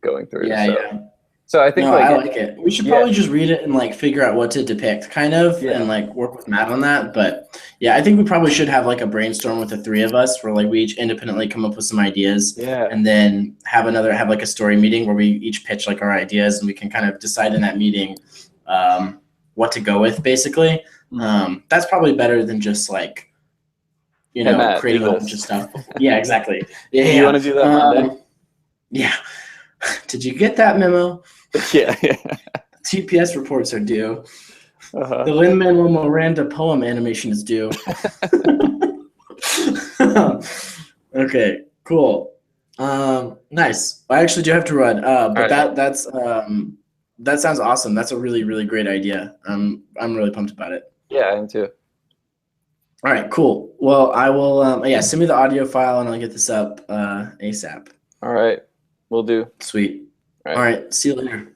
[SPEAKER 2] going through.
[SPEAKER 1] Yeah, yeah.
[SPEAKER 2] So I think
[SPEAKER 1] No,
[SPEAKER 2] like
[SPEAKER 1] I like it. We should
[SPEAKER 2] yeah,
[SPEAKER 1] probably just read it and like figure out what to depict, kind of,
[SPEAKER 2] yeah,
[SPEAKER 1] and like work with Matt on that. But yeah, I think we probably should have like a brainstorm with the three of us where like we each independently come up with some ideas
[SPEAKER 2] yeah,
[SPEAKER 1] and then have like a story meeting where we each pitch like our ideas and we can kind of decide in that meeting what to go with basically. That's probably better than just like,
[SPEAKER 2] hey Matt, do
[SPEAKER 1] creating a whole bunch of
[SPEAKER 2] this.
[SPEAKER 1] stuff. Yeah, exactly. Yeah,
[SPEAKER 2] Hey, you want to do that Monday?
[SPEAKER 1] yeah. Did you get that memo?
[SPEAKER 2] Yeah, yeah.
[SPEAKER 1] TPS reports are due.
[SPEAKER 2] Uh-huh.
[SPEAKER 1] The Lin-Manuel Miranda poem animation is due. Okay, cool. Nice. I actually do have to run.
[SPEAKER 2] All
[SPEAKER 1] But
[SPEAKER 2] right, man.
[SPEAKER 1] that sounds awesome. That's a really, really great idea. I'm really pumped about it.
[SPEAKER 2] Yeah, I am too.
[SPEAKER 1] All right, cool. Well, I will yeah, send me the audio file and I'll get this up ASAP.
[SPEAKER 2] All right, we'll do.
[SPEAKER 1] Sweet.
[SPEAKER 2] All
[SPEAKER 1] All
[SPEAKER 2] right.
[SPEAKER 1] right, see you later.